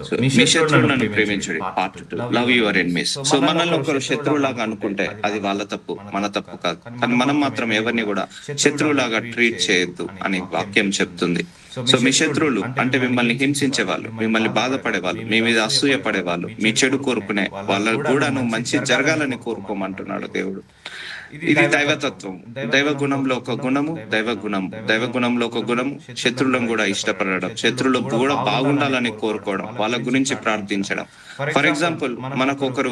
So మీ శత్రువులను ప్రేమించుడి. Part 2, love your enemies. So మనల్ని ఒకరు శత్రువులాగా అనుకుంటే అది వాళ్ళ తప్పు, మన తప్పు కాదు. కానీ మనం మాత్రం ఎవరిని కూడా శత్రువులాగా ట్రీట్ చేయొద్దు అని వాక్యం చెప్తుంది. సో మీ శత్రువులు అంటే మిమ్మల్ని హింసించే వాళ్ళు, మిమ్మల్ని బాధపడే వాళ్ళు, మీ మీద అసూయ పడే వాళ్ళు, మీ చెడు కోరుకునే వాళ్ళకు కూడా నువ్వు మంచి జరగాలని కోరుకోమంటున్నాడు దేవుడు. ఇది దైవతత్వం. దైవ గుణంలో ఒక గుణము, దైవ గుణంలో ఒక గుణము, శత్రువులను కూడా ఇష్టపడడం, శత్రువులకు కూడా బాగుండాలని కోరుకోవడం, వాళ్ళ గురించి ప్రార్థించడం. ఫర్ ఎగ్జాంపుల్, మనకు ఒకరు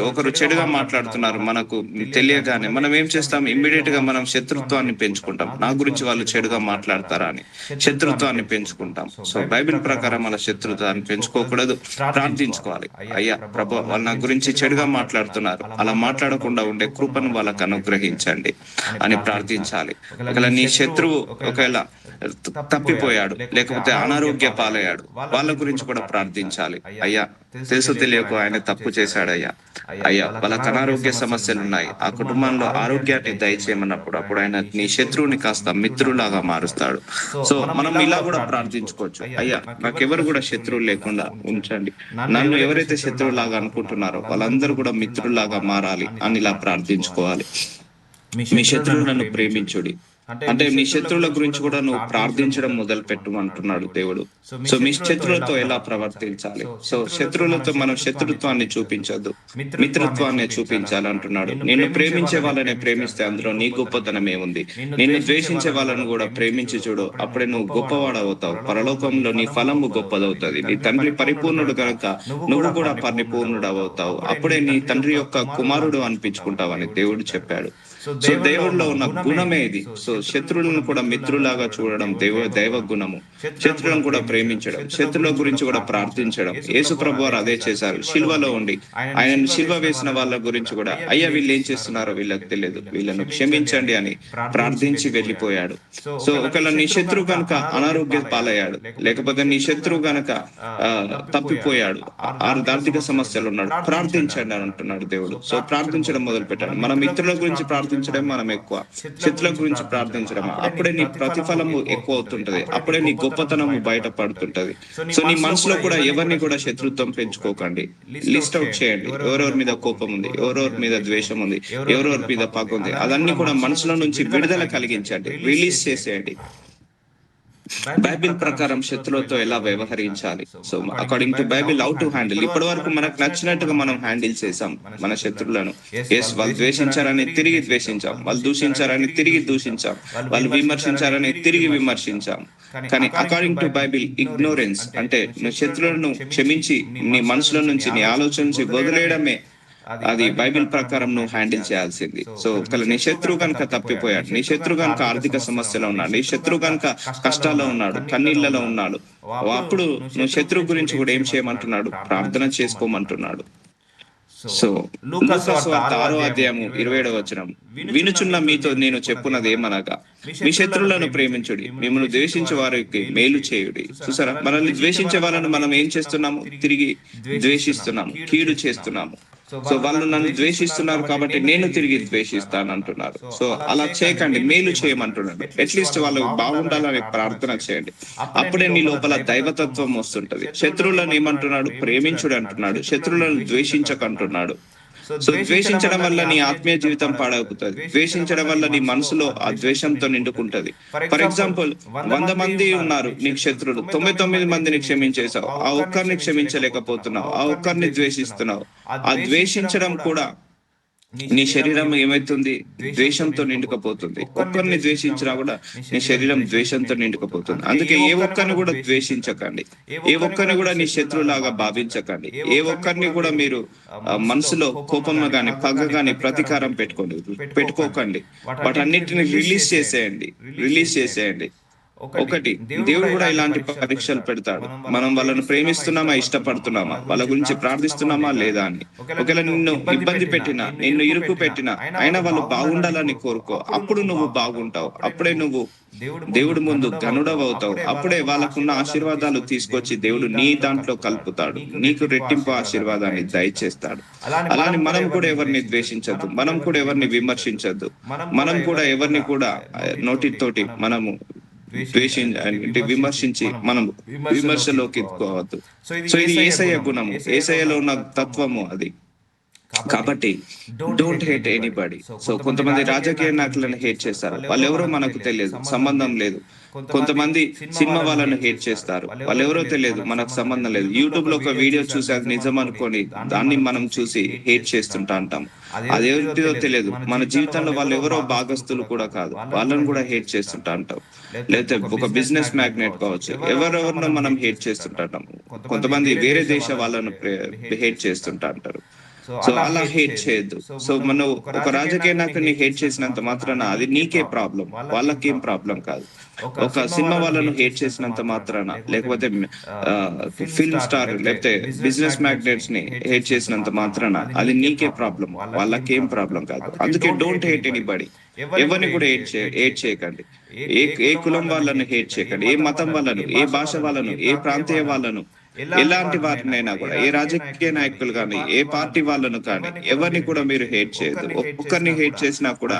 ఒకరు చెడుగా మాట్లాడుతున్నారు, మనకు తెలియగానే మనం ఏం చేస్తాం? ఇమ్మీడియట్ గా మనం శత్రుత్వాన్ని పెంచుకుంటాం. నా గురించి వాళ్ళు చెడుగా మాట్లాడతారా అని శత్రుత్వాన్ని పెంచుకుంటాం. సో బైబిల్ ప్రకారం అలా శత్రుత్వాన్ని పెంచుకోకూడదు, ప్రార్థించుకోవాలి. అయ్యా ప్రభు, వాళ్ళు నా గురించి చెడుగా మాట్లాడుతున్నారు, అలా మాట్లాడకుండా ఉండే కృపను వాళ్ళకు అనుగ్రహించండి అని ప్రార్థించాలి. ఒకవేళ నీ శత్రువు ఒకవేళ తప్పిపోయాడు, లేకపోతే అనారోగ్య పాలయ్యాడు, వాళ్ళ గురించి కూడా ప్రార్థించాలి. అయ్యా తెలుసు తెలియకు ఆయన తప్పు చేశాడయ్యా, అయ్యా వాళ్ళకి అనారోగ్య సమస్యలు ఉన్నాయి, ఆ కుటుంబంలో ఆరోగ్యాన్ని దయచేయమన్నప్పుడు అప్పుడు ఆయన నీ శత్రువుని కాస్త మిత్రులాగా మారుస్తాడు. సో మనం ఇలా కూడా ప్రార్థించుకోవచ్చు. అయ్యా నాకెవరు కూడా శత్రువు లేకుండా ఉంచండి, నన్ను ఎవరైతే శత్రువులాగా అనుకుంటున్నారో వాళ్ళందరూ కూడా మిత్రులాగా మారాలి అని ఇలా ప్రార్థించుకోవాలి. మీ శత్రువులను ప్రేమించుడి అంటే మీ శత్రువుల గురించి కూడా నువ్వు ప్రార్థించడం మొదలు పెట్టమంటున్నాడు దేవుడు. సో మీ శత్రువులతో ఎలా ప్రవర్తించాలి? సో శత్రువులతో మనం శత్రుత్వాన్ని చూపించద్దు, మిత్రత్వాన్ని చూపించాలి అంటున్నాడు. నిన్ను ప్రేమించే వాళ్ళని ప్రేమిస్తే అందులో నీ గొప్పతనం ఏముంది? నిన్ను ద్వేషించే వాళ్ళను కూడా ప్రేమించి చూడు, అప్పుడే నువ్వు గొప్పవాడవుతావు. పరలోకంలో నీ ఫలము గొప్పదవుతుంది. నీ తండ్రి పరిపూర్ణుడు కనుక నువ్వు కూడా పరిపూర్ణుడు అవుతావు. అప్పుడే నీ తండ్రి యొక్క కుమారుడు అనిపించుకుంటావు అని దేవుడు చెప్పాడు. సో దేవుడిలో ఉన్న గుణమే ఇది. సో శత్రువులను కూడా మిత్రులాగా చూడడం దైవ గుణము. శత్రువులను కూడా ప్రేమించడం, శత్రువుల గురించి కూడా ప్రార్థించడం. యేసు ప్రభు వారు అదే చేశారు. శిల్వలో ఉండి ఆయనను శిల్వ వేసిన వాళ్ళ గురించి కూడా, అయ్యా వీళ్ళు ఏం చేస్తున్నారో వీళ్ళకి తెలియదు, వీళ్ళను క్షమించండి అని ప్రార్థించి వెళ్ళిపోయాడు. సో ఒకవేళ నీ శత్రువు కనుక అనారోగ్య పాలయ్యాడు, లేకపోతే నీ శత్రువు కనుక తప్పిపోయాడు, ఆర్థిక సమస్యలు ఉన్నాడు, ప్రార్థించండి అని అంటున్నాడు దేవుడు. సో ప్రార్థించడం మొదలు పెట్టాడు. మన మిత్రుల గురించి ప్రార్థించడం మనం ఎక్కువ, శత్రుల గురించి ప్రార్థించడం, అప్పుడే నీ ప్రతిఫలము ఎక్కువ అవుతుంటది, అప్పుడే నీ గొప్పతనము బయటపడుతుంటది. సో నీ మనసులో కూడా ఎవరిని కూడా శత్రుత్వం పెంచుకోకండి. లిస్ట్ అవుట్ చేయండి, ఎవరెవరి మీద కోపం ఉంది, ఎవరెవరి మీద ద్వేషం ఉంది, ఎవరెవరి మీద పగ ఉంది, అదన్నీ కూడా మనసులో నుంచి విడుదల కలిగించండి, రిలీజ్ చేసేయండి. బైబిల్ ప్రకారం శత్రువులతో ఎలా వ్యవహరించాలి? So according to Bible, how to handle. ఇప్పటి వరకు మనకు నచ్చినట్టుగా మనం హ్యాండిల్ చేసాం మన శత్రువులను. ఎస్, వాళ్ళు ద్వేషించారని తిరిగి ద్వేషించాం, వాళ్ళు దూషించారని తిరిగి దూషించాం, వాళ్ళు విమర్శించారని తిరిగి విమర్శించాం. కానీ అకార్డింగ్ టు బైబిల్, ఇగ్నోరెన్స్ అంటే నువ్వు శత్రువులను క్షమించి నీ మనసులో నుంచి, నీ ఆలోచన నుంచి వదిలేయడమే అది బైబిల్ ప్రకారం నువ్వు హ్యాండిల్ చేయాల్సింది. సో ఒకవేళ నీ శత్రువు కనుక తప్పిపోయాడు, నీ శత్రువు కనుక ఆర్థిక సమస్యలో ఉన్నాడు, నీ శత్రువు కనుక కష్టాల్లో ఉన్నాడు, కన్నీళ్లలో ఉన్నాడు, అప్పుడు నువ్వు శత్రువు గురించి కూడా ఏం చేయమంటున్నాడు? ప్రార్థన చేసుకోమంటున్నాడు. సో లూకా సువార్త 6వ అధ్యాయము 27వ వచనం, వినుచున్న మీతో నేను చెప్పున్నది ఏమనగా మీ శత్రువులను ప్రేమించుడి, మిమ్మల్ని ద్వేషించే వారికి మేలు చేయుడి. చూసారా, మనల్ని ద్వేషించే వాళ్ళను మనం ఏం చేస్తున్నాము? తిరిగి ద్వేషిస్తున్నాము, కీడు చేస్తున్నాము. సో వాళ్ళు నన్ను ద్వేషిస్తున్నారు కాబట్టి నేను తిరిగి ద్వేషిస్తాను అంటున్నారు. సో అలా చేయకండి, మేలు చేయమంటున్నాడు. అట్లీస్ట్ వాళ్ళు బాగుండాలని ప్రార్థన చేయండి, అప్పుడే నీ లోపల దైవతత్వం వస్తుంటది. శత్రువులను ఏమంటున్నాడు? ప్రేమించుడు అంటున్నాడు, శత్రువులను ద్వేషించకంటున్నాడు. సో ద్వేషించడం వల్ల నీ ఆత్మీయ జీవితం పాడవుతుంది. ద్వేషించడం వల్ల నీ మనసులో ఆ ద్వేషంతో నిండుకుంటది. ఫర్ ఎగ్జాంపుల్, 100 మంది ఉన్నారు నీకు శత్రువులు, 99 మందిని క్షమించేసావు, ఆ ఒక్కరిని క్షమించలేకపోతున్నావు, ఆ ఒక్కరిని ద్వేషిస్తున్నావు. ఆ ద్వేషించడం కూడా నీ శరీరం ఏమైతుంది? ద్వేషంతో నిండుకపోతుంది. ఒక్కరిని ద్వేషించినా కూడా నీ శరీరం ద్వేషంతో నిండుకపోతుంది. అందుకే ఏ ఒక్కరిని కూడా ద్వేషించకండి, ఏ ఒక్కరిని కూడా నీ శత్రువులాగా భావించకండి, ఏ ఒక్కరిని కూడా మీరు మనసులో కోపం గాని, పగ గాని, ప్రతీకారం పెట్టుకోకండి. వాటన్నిటిని రిలీజ్ చేసేయండి. ఒకటి, దేవుడు కూడా ఇలాంటి పరీక్షలు పెడతాడు. మనం వాళ్ళను ప్రేమిస్తున్నామా, ఇష్టపడుతున్నామా, వాళ్ళ గురించి ప్రార్థిస్తున్నామా లేదా అని. ఒకవేళ నిన్ను ఇబ్బంది పెట్టినా, నిన్ను ఇరుకు పెట్టినా, అయినా వాళ్ళు బాగుండాలని కోరుకో, అప్పుడు నువ్వు బాగుంటావు, అప్పుడే నువ్వు దేవుడు ముందు ఘనుడవవుతావు, అప్పుడే వాళ్ళకున్న ఆశీర్వాదాలు తీసుకొచ్చి దేవుడు నీ దాంట్లో కలుపుతాడు, నీకు రెట్టింపు ఆశీర్వాదాన్ని దయచేస్తాడు. అలానే మనం కూడా ఎవరిని ద్వేషించద్దు, మనం కూడా ఎవరిని విమర్శించద్దు, మనం కూడా ఎవరిని కూడా నోటితోటి మనము అంటే విమర్శించి మనం విమర్శలోకి పోవద్దు. సో ఇది యేసయ్య గుణము, యేసయ్యలో ఉన్న తత్వము అది. కాబట్టి డోంట్ హేట్ ఎనీబడి. సో కొంతమంది రాజకీయ నాయకులను హేట్ చేస్తారు, వాళ్ళెవరో మనకు తెలియదు, సంబంధం లేదు. కొంతమంది సినిమా వాళ్ళను హేట్ చేస్తారు, వాళ్ళెవరో తెలియదు, మనకు సంబంధం లేదు. యూట్యూబ్ లో ఒక వీడియో చూసి అది నిజం అనుకొని దాన్ని మనం చూసి హేట్ చేస్తుంటా అంటాం. అదేంటిదో తెలియదు, మన జీవితంలో వాళ్ళు ఎవరో భాగస్తులు కూడా కాదు, వాళ్ళని కూడా హేట్ చేస్తుంటా అంటాం. లేకపోతే ఒక బిజినెస్ మ్యాగ్నెట్ కావచ్చు, ఎవరెవరినో మనం హేట్ చేస్తుంటాం. కొంతమంది వేరే దేశ వాళ్ళను హేట్ చేస్తుంటా అంటారు. సో అలా హేట్ చేయొద్దు. సో మనం ఒక రాజకీయ నాయకుడిని హేట్ చేసినంత మాత్రాన అది నీకే ప్రాబ్లం, వాళ్ళకేం ప్రాబ్లం కాదు. ఒక సినిమా వాళ్ళను హేట్ చేసినంత మాత్రాన, లేకపోతే ఫిల్మ్ స్టార్ లేకపోతే బిజినెస్ మ్యాగ్నెట్స్ ని హేట్ చేసినంత మాత్రాన అది నీకే ప్రాబ్లం, వాళ్ళకేం ప్రాబ్లం కాదు. అందుకే డోంట్ హేట్ ఎనీబడి. ఎవరిని కూడా హేట్ చేయకండి. ఏ కులం వాళ్ళను హేట్ చేయకండి, ఏ మతం వాళ్ళను, ఏ భాష వాళ్ళను, ఏ ప్రాంతీయ వాళ్ళను, ఎలాంటి వారినైనా కూడా, ఏ రాజకీయ నాయకులు కానీ, ఏ పార్టీ వాళ్ళను కానీ, ఎవరిని కూడా మీరు హేట్ చేయదు. ఒక్కరిని హేట్ చేసినా కూడా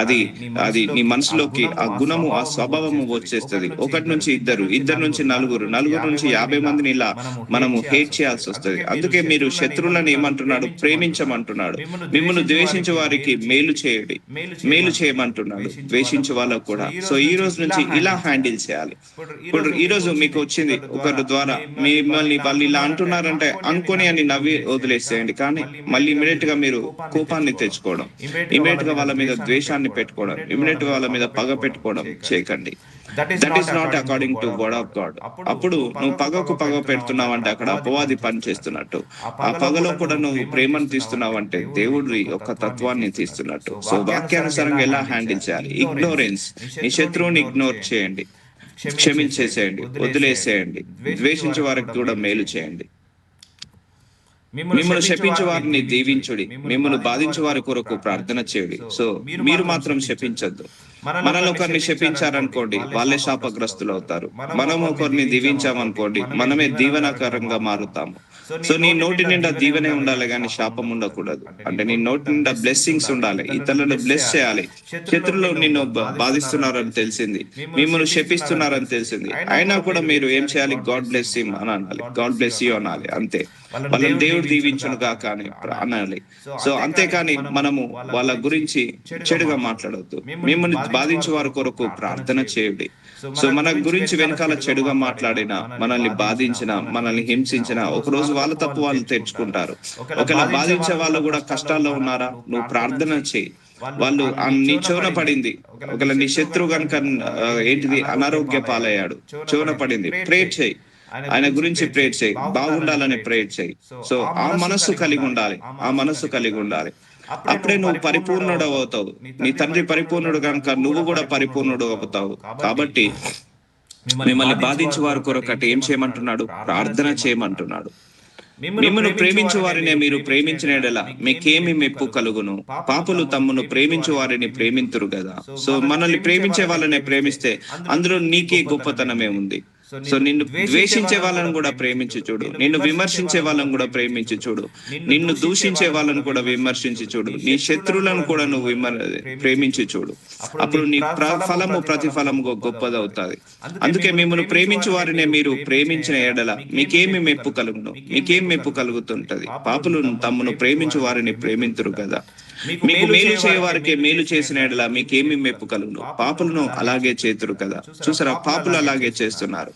అది అది నీ మనసులోకి ఆ గుణము, ఆ స్వభావము వచ్చేస్తుంది. ఒకటి నుంచి ఇద్దరు, ఇద్దరు నుంచి నలుగురు, నలుగురు నుంచి 50 మందిని ఇలా మనము హేట్ చేయాల్సి వస్తుంది. అందుకే మీరు శత్రువులను ఏమంటున్నాడు? ప్రేమించమంటున్నాడు. మిమ్మల్ని ద్వేషించే వారికి మేలు చేయండి, మేలు చేయమంటున్నాడు, ద్వేషించే వాళ్ళకు కూడా. సో ఈ రోజు నుంచి ఇలా హ్యాండిల్ చేయాలి. ఇప్పుడు ఈ రోజు మీకు వచ్చింది ఒకరి ద్వారా, మిమ్మల్ని వాళ్ళు ఇలా అంటున్నారంటే అనుకొని అని నవ్వి వదిలేసేయండి. కానీ మళ్ళీ ఇమీడియట్ గా మీరు కోపాన్ని తెచ్చుకోవడం, ఇమీడియట్ గా వాళ్ళ మీద ద్వేషాన్ని పెట్టుకోవడం, ఇమీడియట్ గా వాళ్ళ మీద పగ పెట్టుకోవడం చేయకండి. That is not according to word of God. అప్పుడు నువ్వు పగకు పగ పెడుతున్నావు అంటే అక్కడ అపవాది పని చేస్తున్నట్టు. ఆ పగలో కూడా నువ్వు ప్రేమను తీస్తున్నావు అంటే దేవుడి యొక్క తత్వాన్ని తీస్తున్నట్టు. సో వాక్యానుసారంగా ఎలా హ్యాండిల్ చేయాలి? ఇగ్నోరెన్స్, నీ శత్రువుని ఇగ్నోర్ చేయండి, క్షమించేసేయండి, వదిలేసేయండి. ద్వేషించే వారికి కూడా మేలు చేయండి. మిమ్మల్ని శపించే వారిని దీవించుడి, మిమ్మల్ని బాధించే వారి కొరకు ప్రార్థన చేయుడి. సో మీరు మాత్రం శపించద్దు. మనల్ని ఒకరిని శపించారనుకోండి, వాళ్ళే శాపగ్రస్తులు అవుతారు. మనం ఒకరిని దీవించామనుకోండి, మనమే దీవెనకరంగా మారుతాము. సో నీ నోటి నిండా దీవెనే ఉండాలి, కానీ శాపం ఉండకూడదు. అంటే నీ నోటి నిండా బ్లెస్సింగ్స్ ఉండాలి, ఇతరులను బ్లెస్ చేయాలి. శత్రులు నిన్ను బాధిస్తున్నారని తెలిసింది, మిమ్మల్ని శపిస్తున్నారని తెలిసింది, అయినా కూడా మీరు ఏం చేయాలి? గాడ్ బ్లెస్ హిమ్ అని అనాలి, గాడ్ బ్లెస్ యూ అనాలి. అంతే. వాళ్ళని దేవుడు దీవించును గాక అని అనాలి. సో అంతేకాని మనము వాళ్ళ గురించి చెడుగా మాట్లాడవద్దు. మిమ్మల్ని బాధించే వారి కొరకు ప్రార్థన చేయండి. సో మన గురించి వెనకాల చెడుగా మాట్లాడినా, మనల్ని బాధించిన, మనల్ని హింసించిన, ఒక రోజు వాళ్ళ తప్పు వాళ్ళు తెచ్చుకుంటారు. ఒకవేళ బాధించే వాళ్ళు కూడా కష్టాల్లో ఉన్నారా, నువ్వు ప్రార్థన చేయి. వాళ్ళు నీ చెవున పడింది, ఒకవేళ నీ శత్రువు కనుక ఏంటిది అనారోగ్య పాలయ్యాడు, చెవున పడింది, ప్రేయర్ చేయి, ఆయన గురించి ప్రేయర్ చేయి, బాగుండాలని ప్రేయర్ చేయి. సో ఆ మనస్సు కలిగి ఉండాలి, ఆ మనస్సు కలిగి ఉండాలి. అప్పుడే నువ్వు పరిపూర్ణుడు అవుతావు. నీ తండ్రి పరిపూర్ణుడు కనుక నువ్వు కూడా పరిపూర్ణుడు అవుతావు. కాబట్టి మిమ్మల్ని బాధించే వారి కొరకటి ఏం చేయమంటున్నాడు? ప్రార్థన చేయమంటున్నాడు. మిమ్మల్ని ప్రేమించు వారినే మీరు ప్రేమించిన యెడల మీకేమి మెప్పు కలుగును? పాపులు తమ్మును ప్రేమించు వారిని ప్రేమింతురు కదా. సో మనల్ని ప్రేమించే వాళ్ళనే ప్రేమిస్తే అందులో నీకే గొప్పతనమే ఉంది. సో నిన్ను ద్వేషించే వాళ్ళను కూడా ప్రేమించి చూడు, నిన్ను విమర్శించే వాళ్ళను కూడా ప్రేమించి చూడు, నిన్ను దూషించే వాళ్ళను కూడా విమర్శించి చూడు, నీ శత్రువులను కూడా నువ్వు ప్రేమించి చూడు. అప్పుడు నీ ఫలము ప్రతిఫలము గొప్పదవుతుంది. అందుకే మిమ్మల్ని ప్రేమించు వారినే మీరు ప్రేమించిన యెడల మీకేమి మెప్పు కలుగును? మీకేం మెప్పు కలుగుతుంటది? పాపులు తమ్మును ప్రేమించు వారిని ప్రేమింతురు కదా. మీకు మేలు చేయవారికి మేలు చేసిన యెడల మీకేమి మెప్పు కలుగును? పాపులను అలాగే చేతురు కదా. చూసారా, పాపులు అలాగే చేస్తున్నారు.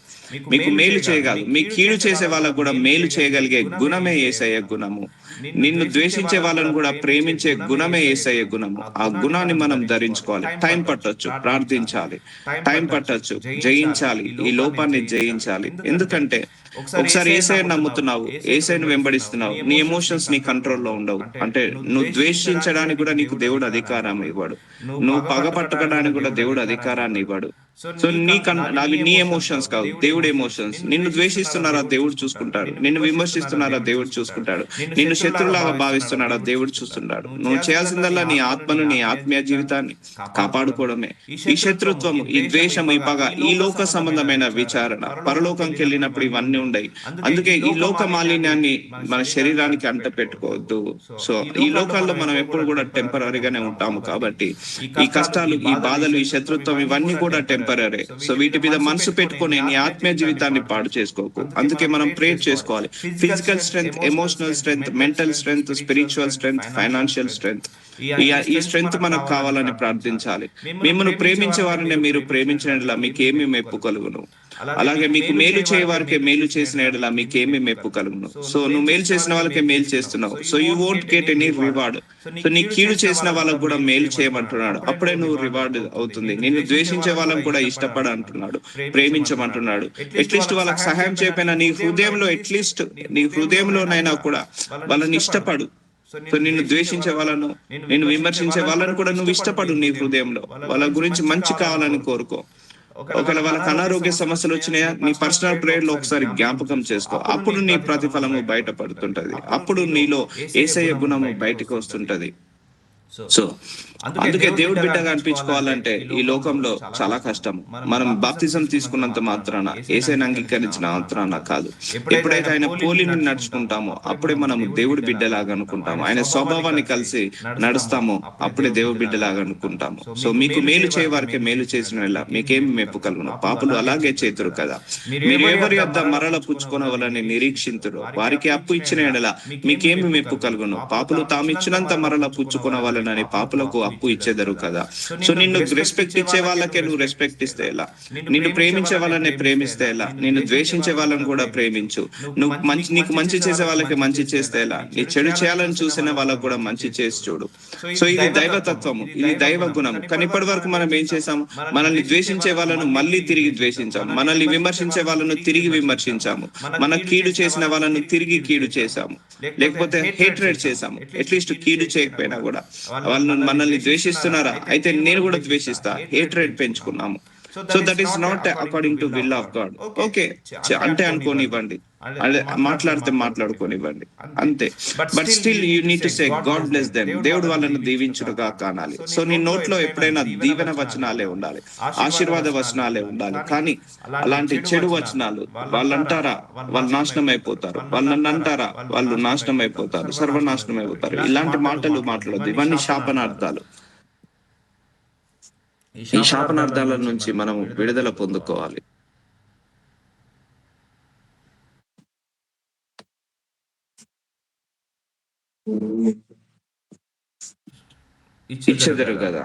మీకు మేలు చేయగలరు, మీ కీడు చేసే వాళ్ళకు కూడా మేలు చేయగలిగే గుణమే యేసయ్య గుణము. నిన్ను ద్వేషించే వాళ్ళను కూడా ప్రేమించే గుణమే యేసయ్య గుణము. ఆ గుణాన్ని మనం ధరించుకోవాలి. టైం పట్టొచ్చు, ప్రార్థించాలి, టైం పట్టొచ్చు, జయించాలి, ఈ లోపాన్ని జయించాలి. ఎందుకంటే ఒకసారి యేసయ్యను నమ్ముతున్నావు, యేసయ్యను వెంబడిస్తున్నావు, నీ ఎమోషన్స్ నీ కంట్రోల్లో ఉండవు. అంటే నువ్వు ద్వేషించడానికి కూడా నీకు దేవుడు అధికారం ఇవ్వడు, నువ్వు పగ పట్టుకోవడానికి కూడా దేవుడు అధికారాన్ని ఇవ్వడు. సో అవి నీ ఎమోషన్స్ కాదు, దేవుడు ఎమోషన్స్. నిన్ను ద్వేషిస్తున్నారా దేవుడు చూసుకుంటాడు, నిన్ను విమర్శిస్తున్నారా దేవుడు చూసుకుంటాడు, నిన్ను శత్రులాగా భావిస్తున్నాడో దేవుడు చూస్తున్నాడు. నువ్వు చేయాల్సిందల్లా నీ ఆత్మను, నీ ఆత్మీయ జీవితాన్ని కాపాడుకోవడమే. ఈ శత్రుత్వము, ఈ ద్వేషము, ఈ పగ, ఈ లోక సంబంధమైన విచారణ పరలోకంకి వెళ్ళినప్పుడు ఇవన్నీ ఉండయి. అందుకే ఈ లోక మాలిన్యాన్ని మన శరీరానికి అంట పెట్టుకోవద్దు. సో ఈ లోకాల్లో మనం ఎప్పుడు కూడా టెంపరీగానే ఉంటాము కాబట్టి ఈ కష్టాలు, ఈ బాధలు, ఈ శత్రుత్వం ఇవన్నీ కూడా టెంపరీ. సో వీటి మీద మనసు పెట్టుకొని నీ ఆత్మీయ జీవితాన్ని పాడు చేసుకోకు. అందుకే మనం ప్రేర్ చేసుకోవాలి. Physical strength, emotional strength, mental strength, spiritual strength, financial strength, ఈ స్ట్రెంగ్త్ మనకు కావాలని ప్రార్థించాలి. మిమ్మల్ని ప్రేమించే వారిని మీరు ప్రేమించిన యెడల మీకేమి మెప్పు కలుగును. అలాగే మీకు మేలు చేయవారికే మేలు చేసిన యెడల మీకేమి మెప్పు కలుగును. సో నువ్వు మేలు చేసిన వాళ్ళకే మేలు చేస్తున్నావు. So you won't get any reward. So నీ కీడు చేసిన వాళ్ళకు కూడా మేలు చేయమంటున్నాడు. అప్పుడే నువ్వు రివార్డ్ అవుతుంది. నిన్ను ద్వేషించే వాళ్ళని కూడా ఇష్టపడ అంటున్నాడు, ప్రేమించమంటున్నాడు. అట్లీస్ట్ వాళ్ళకి సహాయం చేయకపోయినా నీ హృదయంలోనైనా కూడా వాళ్ళని ఇష్టపడు. సో నిన్ను ద్వేషించే వాళ్ళను, నిన్ను విమర్శించే వాళ్ళను కూడా నువ్వు ఇష్టపడు. నీ హృదయంలో వాళ్ళ గురించి మంచి కావాలని కోరుకో. ఒకవేళ వాళ్ళకి అనారోగ్య సమస్యలు వచ్చినాయా, నీ పర్సనల్ ప్రేయర్ లో ఒకసారి జ్ఞాపకం చేసుకో. అప్పుడు నీ ప్రతిఫలము బయటపడుతుంటది. అప్పుడు నీలో యేసయ్య గుణము బయటకు వస్తుంటది. సో అందుకే దేవుడి బిడ్డగా అనిపించుకోవాలంటే ఈ లోకంలో చాలా కష్టం. మనం బాప్తిజం తీసుకున్నంత మాత్రాన, యేసయ్యను అంగీకరించిన మాత్రాన కాదు. ఎప్పుడైతే ఆయన పోలిని నడుచుకుంటామో అప్పుడే మనం దేవుడి బిడ్డలాగా అనుకుంటాము. ఆయన స్వభావాన్ని కలిసి నడుస్తామో అప్పుడే దేవుడి బిడ్డలాగా అనుకుంటాము. సో మీకు మేలు చేయవారికి మేలు చేసిన వేళ మీకేమి మెప్పు కలుగును. పాపులు అలాగే చేతురు కదా. మీరు ఎవరి యొద్ద మరల పుచ్చుకొనవలని నిరీక్షింతురు, వారికి అప్పు ఇచ్చిన ఎడల మీకేమి మెప్పు కలుగును. పాపులు తాము ఇచ్చినంత మరల పుచ్చుకొనవలనని పాపులకు అప్పు ఇచ్చేదరు కదా. సో నిన్ను రెస్పెక్ట్ ఇచ్చే వాళ్ళకే నువ్వు రెస్పెక్ట్ ఇస్తే ఎలా? నిన్ను ప్రేమించే వాళ్ళని ప్రేమిస్తే ఎలా? నిన్ను ద్వేషించే వాళ్ళని కూడా ప్రేమించు. నీకు మంచి చేసే వాళ్ళకి మంచి చేస్తే ఎలా? నీ చెడు చేయాలని చూసిన వాళ్ళకు కూడా మంచి చేసి చూడు. సో ఇది దైవతత్వము, ఇది దైవ గుణము. కానీ ఇప్పటి వరకు మనం ఏం చేసాము? మనల్ని ద్వేషించే వాళ్ళను మళ్ళీ తిరిగి ద్వేషించాము, మనల్ని విమర్శించే వాళ్ళను తిరిగి విమర్శించాము, మన కీడు చేసిన వాళ్ళను తిరిగి కీడు చేశాము, లేకపోతే హేట్రేట్ చేశాము. అట్లీస్ట్ కీడు చేయకపోయినా కూడా వాళ్ళు మనల్ని ద్వేషిస్తున్నారా, అయితే నేను కూడా ద్వేషిస్తా, హేట్రేట్ పెంచుకున్నాము. So that is not according to will of God. Okay అంటే అనుకోనివ్వండి, మాట్లాడితే మాట్లాడుకోనివ్వండి, అంతే. But still you need to say God bless them. దేవుడు వాళ్ళని దీవించుడుగా కానాలి. సో నీ నోట్లో ఎప్పుడైనా దీవెన వచనాలే ఉండాలి, ఆశీర్వాద వచనాలే ఉండాలి. కానీ అలాంటి చెడు వచనాలు, వాళ్ళంటారా వాళ్ళు నాశనం అయిపోతారు, వాళ్ళని అంటారా వాళ్ళు నాశనం అయిపోతారు, సర్వనాశనం అయిపోతారు, ఇలాంటి మాటలు మాట్లాడద్దు. ఇవన్నీ శాపనార్థాలు. ఈ శాపనార్థాల నుంచి మనం విడుదల పొందుకోవాలి. ఇచ్చెదరు కదా.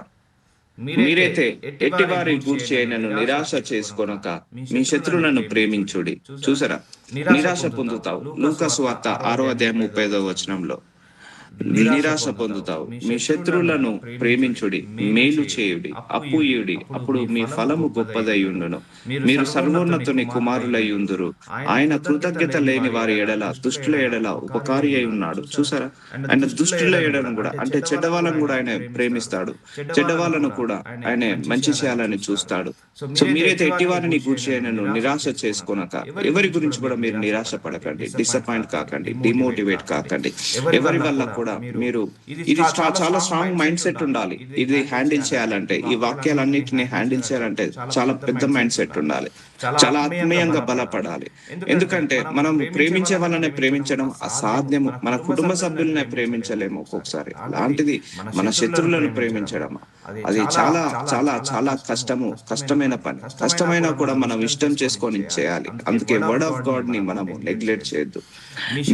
మీరైతే ఎట్టివారి గూర్చి అయినను నిరాశ చేసుకొనక మీ శత్రువులను ప్రేమించుడి. చూసారా, నిరాశ పొందుతావు. లూకా సువార్త 6:35 నిరాశ పొందుతావు. మీ శత్రువులను ప్రేమించుడి, మేలు చేయుడి, అప్పు ఇయుడి, అప్పుడు మీ ఫలము గొప్పదయ్యుండును, మీరు సర్వోన్నతుని కుమారులై ఉందురు. ఆయన కృతజ్ఞత లేని వారి ఎడల, దుష్టుల ఎడల ఉపకారి అయి ఉన్నాడు. చూసారా, ఆయన దుష్టుల ఎడలను కూడా, అంటే చెడ్డవాళ్ళను కూడా ఆయన ప్రేమిస్తాడు, చెడ్డవాళ్ళను కూడా ఆయన మంచి చేయాలని చూస్తాడు. సో మీరైతే ఎట్టివారిని గూర్చి ఆయనను నిరాశ చేసుకొనక, ఎవరి గురించి కూడా మీరు నిరాశ పడకండి, డిసప్పాయింట్ కాకండి, డిమోటివేట్ కాకండి. ఎవరి వల్ల కూడా మీరు, ఇది చాలా స్ట్రాంగ్ మైండ్ సెట్ ఉండాలి. ఇది హ్యాండిల్ చేయాలంటే, ఈ వాక్యాలన్నిటిని హ్యాండిల్ చేయాలంటే చాలా పెద్ద మైండ్ సెట్ ఉండాలి, చాలా ఆత్మీయంగా బలపడాలి. ఎందుకంటే మనం ప్రేమించే వాళ్ళనే ప్రేమించడం అసాధ్యము. మన కుటుంబ సభ్యులనే ప్రేమించలేము ఒక్కొక్కసారి, అలాంటిది మన శత్రువులను ప్రేమించడం అది చాలా చాలా చాలా కష్టమైన పని. కష్టమైనా కూడా మనం ఇష్టం చేసుకొని చేయాలి. అందుకే వర్డ్ ఆఫ్ గాడ్ ని మనము నెగ్లెక్ట్ చేయొద్దు.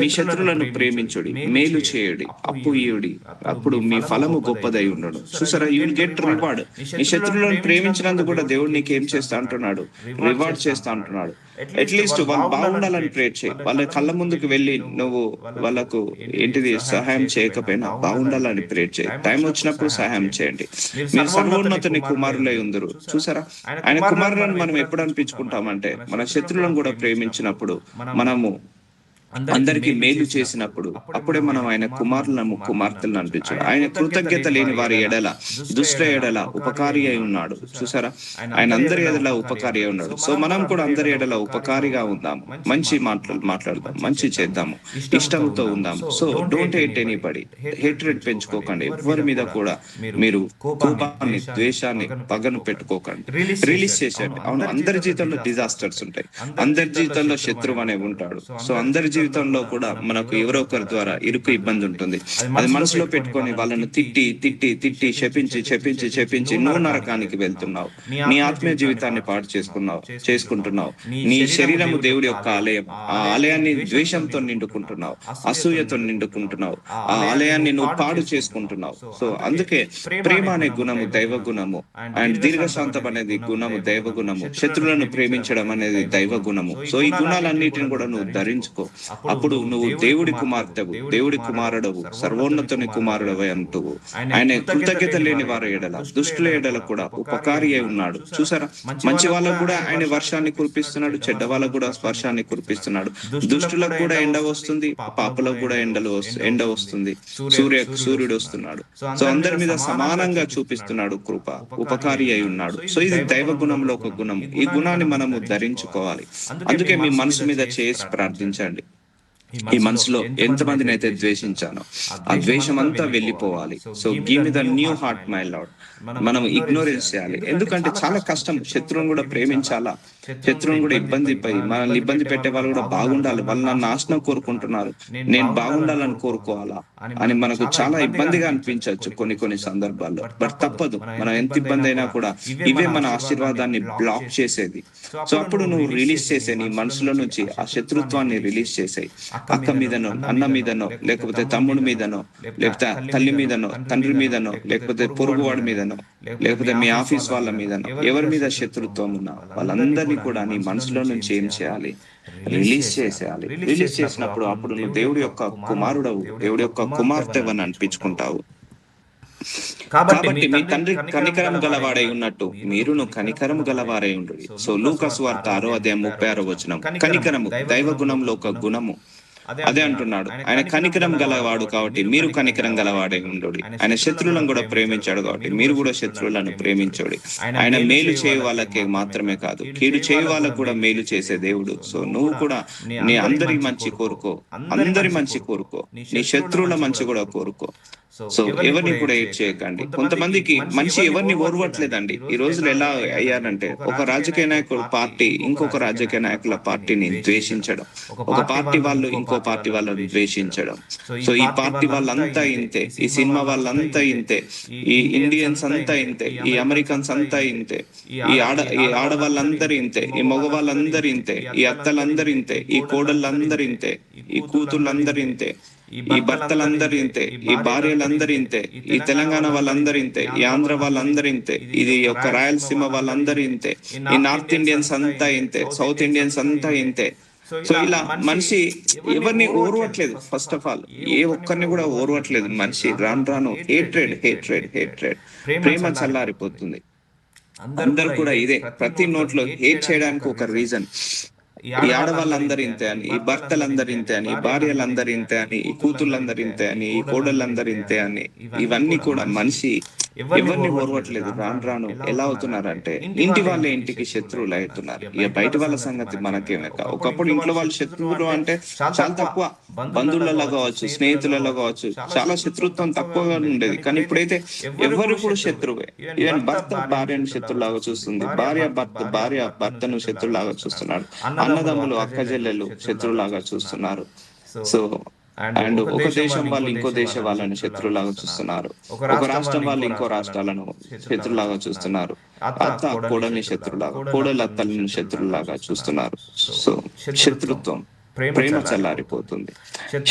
మీ శత్రువులను ప్రేమించుడి, మేలు చేయుడి, అప్పు ఇయుడి, అప్పుడు మీ ఫలము గొప్పదై ఉండును. చూసారా, యూ విల్ గెట్ రివార్డ్. నీ శత్రువులను ప్రేమించినందుకు కూడా దేవుడు నీకు ఏం చేస్తా అంటున్నాడు? రివార్డ్ చేస్తా అంటున్నాడు. అట్లీస్ట్ వాళ్ళు బాగుండాలని ప్రేర్ చేయి. వాళ్ళ కళ్ళ ముందుకు వెళ్ళి నువ్వు వాళ్ళకు ఏంటిది సహాయం చేయకపోయినా బాగుండాలని ప్రేర్ చేయి. టైం వచ్చినప్పుడు సహాయం చేయండి. మీరు సర్వోన్నతుని కుమారులై ఉందరు. చూసారా, ఆయన కుమారులను మనం ఎప్పుడు అనిపించుకుంటామంటే మన శత్రువులను కూడా ప్రేమించినప్పుడు మనము అందరికి మేలు చేసినప్పుడు అప్పుడే మనం ఆయన కుమార్తెలను అనిపించాడు. ఆయన కృతజ్ఞత లేని వారి ఎడల దుష్టుల ఎడల ఉపకారి అయి ఉన్నాడు. చూసారా, ఆయన అందరి ఎడల ఉపకారి అయి ఉన్నాడు. సో మనం కూడా అందరి ఎడల ఉపకారిగా ఉందాము, మంచి మాటలు మాట్లాడదాం, మంచి చేద్దాము, ఇష్టంతో ఉందాము. So don't hate anybody, hatred పెంచుకోకండి. ఎవరి మీద కూడా మీరు కోపాన్ని, ద్వేషాన్ని, పగను పెట్టుకోకండి. రిలీజ్ చేసేయండి. అవును, అందరి జీవితంలో డిజాస్టర్స్ ఉంటాయి, అందరి జీవితంలో శత్రువు అనేవి ఉంటాడు. సో అందరి జీవితంలో కూడా మనకు ఎవరో ఒకరి ద్వారా ఇరుకు ఇబ్బంది ఉంటుంది. అది మనసులో పెట్టుకొని వాళ్ళను తిట్టి తిట్టి తిట్టి చెప్పించి నువ్వు నరకానికి వెళ్తున్నావు. నీ ఆత్మీయ జీవితాన్ని పాడు చేసుకుంటున్నావు. నీ శరీరము దేవుడి యొక్క ఆలయం. ఆ ఆలయాన్ని ద్వేషంతో నిండుకుంటున్నావు, అసూయతో నిండుకుంటున్నావు. ఆ ఆలయాన్ని నువ్వు పాడు చేసుకుంటున్నావు. సో అందుకే ప్రేమ అనే గుణము దైవ గుణము, అండ్ దీర్ఘశాంతం అనేది గుణము దైవ గుణము, శత్రువులను ప్రేమించడం అనేది దైవ గుణము. సో ఈ గుణాలన్నిటిని కూడా నువ్వు ధరించుకో. అప్పుడు నువ్వు దేవుడి కుమార్తెవు, దేవుడి కుమారుడవు, సర్వోన్నతుని కుమారుడవే అంటువు. ఆయన కృతజ్ఞత లేని వారి ఎడల దుష్టుల ఎడల కూడా ఉపకారి అయి ఉన్నాడు. చూసారా, మంచి వాళ్ళకు కూడా ఆయన వర్షాన్ని కురిపిస్తున్నాడు, చెడ్డ వాళ్ళకు కూడా వర్షాన్ని కురిపిస్తున్నాడు. దుష్టులకు కూడా ఎండ వస్తుంది, పాపులకు కూడా ఎండ వస్తుంది, సూర్యుడు వస్తున్నాడు. సో అందరి మీద సమానంగా చూపిస్తున్నాడు కృప, ఉపకారి అయి ఉన్నాడు. సో ఇది దైవ గుణంలో ఒక గుణం. ఈ గుణాన్ని మనము ధరించుకోవాలి. అందుకే మీ మనసు మీద చేసి ప్రార్థించండి. ఈ మనసులో ఎంతమందిని అయితే ద్వేషించానో ఆ ద్వేషం అంతా వెళ్ళిపోవాలి. So give me the new heart my lord. మనం ఇగ్నోరెన్స్ చేయాలి. ఎందుకంటే చాలా కష్టం. శత్రువుని కూడా ప్రేమించాలా, శత్రువుని కూడా మనల్ని ఇబ్బంది పెట్టే వాళ్ళు కూడా బాగుండాలి, వాళ్ళు నన్ను నాశనం కోరుకుంటున్నారు, నేను బాగుండాలని కోరుకోవాలా అని మనకు చాలా ఇబ్బందిగా అనిపించవచ్చు కొన్ని సందర్భాల్లో. బట్ తప్పదు, మనం ఎంత ఇబ్బంది అయినా కూడా ఇవే మన ఆశీర్వాదాన్ని బ్లాక్ చేసేది. సో అప్పుడు నువ్వు రిలీజ్ చేసే, నీ మనసులో నుంచి ఆ శత్రుత్వాన్ని రిలీజ్ చేసేయి. అక్క మీదనో, అన్న మీదనో, లేకపోతే తమ్ముడి మీదనో, లేకపోతే తల్లి మీదనో, తండ్రి మీదనో, లేకపోతే పొరుగువాడి మీదనో, లేకపోతే మీ ఆఫీస్ వాళ్ళ మీదనో, ఎవరి మీద శత్రుత్వం ఉన్నా వాళ్ళందరినీ కూడా నీ మనసులో నుంచి ఏం చేయాలి? రిలీజ్ చేసేయాలి. రిలీజ్ చేసినప్పుడు అప్పుడు నువ్వు దేవుడి యొక్క కుమారుడవు, దేవుడి యొక్క కుమార్తెవని అనిపించుకుంటావు. కాబట్టి మీ తండ్రి కనికరము గలవాడై ఉన్నట్టు మీరును కనికరము గలవారై ఉండు. సో లూకా సువార్త 6:36 కనికరము దైవ గుణంలో ఒక గుణము. అదే అంటున్నాడు, ఆయన కనికరం గలవాడు కాబట్టి మీరు కనికరం గలవాడై ఉండు. ఆయన శత్రువులను కూడా ప్రేమించాడు కాబట్టి మీరు కూడా శత్రువులను ప్రేమించండి. ఆయన మేలు చేయు వాళ్ళకే మాత్రమే కాదు, కీడు చేయు వాళ్ళకు కూడా మేలు చేసే దేవుడు. సో నువ్వు కూడా నీ అందరి మంచి కోరుకో, అందరి మంచి కోరుకో, నీ శత్రువుల మంచి కూడా కోరుకో. సో ఎవరిని కూడా ఏడ్ చేయకండి. కొంతమందికి మనిషి ఎవరిని ఓర్వట్లేదండి. ఈ రోజులు ఎలా అయ్యారంటే, ఒక రాజకీయ నాయకుడు పార్టీ ఇంకొక రాజకీయ నాయకుల పార్టీని ద్వేషించడం, ఒక పార్టీ వాళ్ళు ఇంకో పార్టీ వాళ్ళని ద్వేషించడం. సో ఈ పార్టీ వాళ్ళంతా ఇంతే, ఈ సినిమా వాళ్ళంతా ఇంతే, ఈ ఇండియన్స్ అంతా ఇంతే, ఈ అమెరికన్స్ అంతా ఇంతే, ఈ ఆడవాళ్ళందరూ ఇంతే, ఈ మగవాళ్ళందరూ ఇంతే, ఈ అత్తలందరూ ఇంతే, ఈ కోడళ్ళందరూ ఇంతే, ఈ కూతుళ్ళందరూ ఇంతే, ఈ భర్తలందరూ ఇంతే, ఈ భార్యలందరూ ఇంతే, ఈ తెలంగాణ వాళ్ళందరూ ఇంతే, ఈ ఆంధ్ర వాళ్ళందరూ ఇంతే, ఇది ఒక రాయలసీమ వాళ్ళందరూ ఇంతే, ఈ నార్త్ ఇండియన్స్ అంతా ఇంతే, సౌత్ ఇండియన్స్ అంతా ఇంతే. సో ఇలా మనిషి ఎవరిని ఓర్వట్లేదు. ఫస్ట్ ఆఫ్ ఆల్ ఏ ఒక్కరిని కూడా ఓర్వట్లేదు మనిషి. రాను హేట్రెడ్ ప్రేమ చల్లారిపోతుంది. అందరు కూడా ఇదే, ప్రతి నోట్లో హేట్ చేయడానికి ఒక రీజన్. ఈ ఆడవాళ్ళందరూ ఇంతే అని, ఈ భర్తలందరూ ఇంతే అని, ఈ భార్యలందరూ ఇంతే అని, ఈ కూతుళ్ళందరూ ఇంతే అని, ఈ కోడళ్ళందరూ ఇంతే అని, ఇవన్నీ కూడా మనిషి ఎవరిని ఓర్వట్లేదు. రాను ఎలా అవుతున్నారంటే ఇంటి వాళ్ళే ఇంటికి శత్రువులు అవుతున్నారు. ఇక బయట వాళ్ళ సంగతి మనకేమే. ఒకప్పుడు ఇంట్లో వాళ్ళు శత్రువులు అంటే చాలా తక్కువ, బంధువులలో కావచ్చు, స్నేహితులలో కావచ్చు, చాలా శత్రుత్వం తక్కువగా ఉండేది. కానీ ఇప్పుడైతే ఎవరు కూడా శత్రువే. ఈవెన్ భర్త భార్యను శత్రులాగా చూస్తుంది, భార్య భర్తను శత్రులాగా చూస్తున్నాడు, అన్నదమ్ములు అక్క చెల్లెలు శత్రులాగా చూస్తున్నారు. సో అండ్ ఒక దేశం వాళ్ళు ఇంకో దేశం వాళ్ళని శత్రులాగా చూస్తున్నారు, ఒక రాష్ట్రం వాళ్ళు ఇంకో రాష్ట్రాలను శత్రులాగా చూస్తున్నారు, అత్త కోడల్ని శత్రులాగా, కోడలు అత్తలను శత్రులాగా చూస్తున్నారు. సో శత్రుత్వం, ప్రేమ చల్లారిపోతుంది,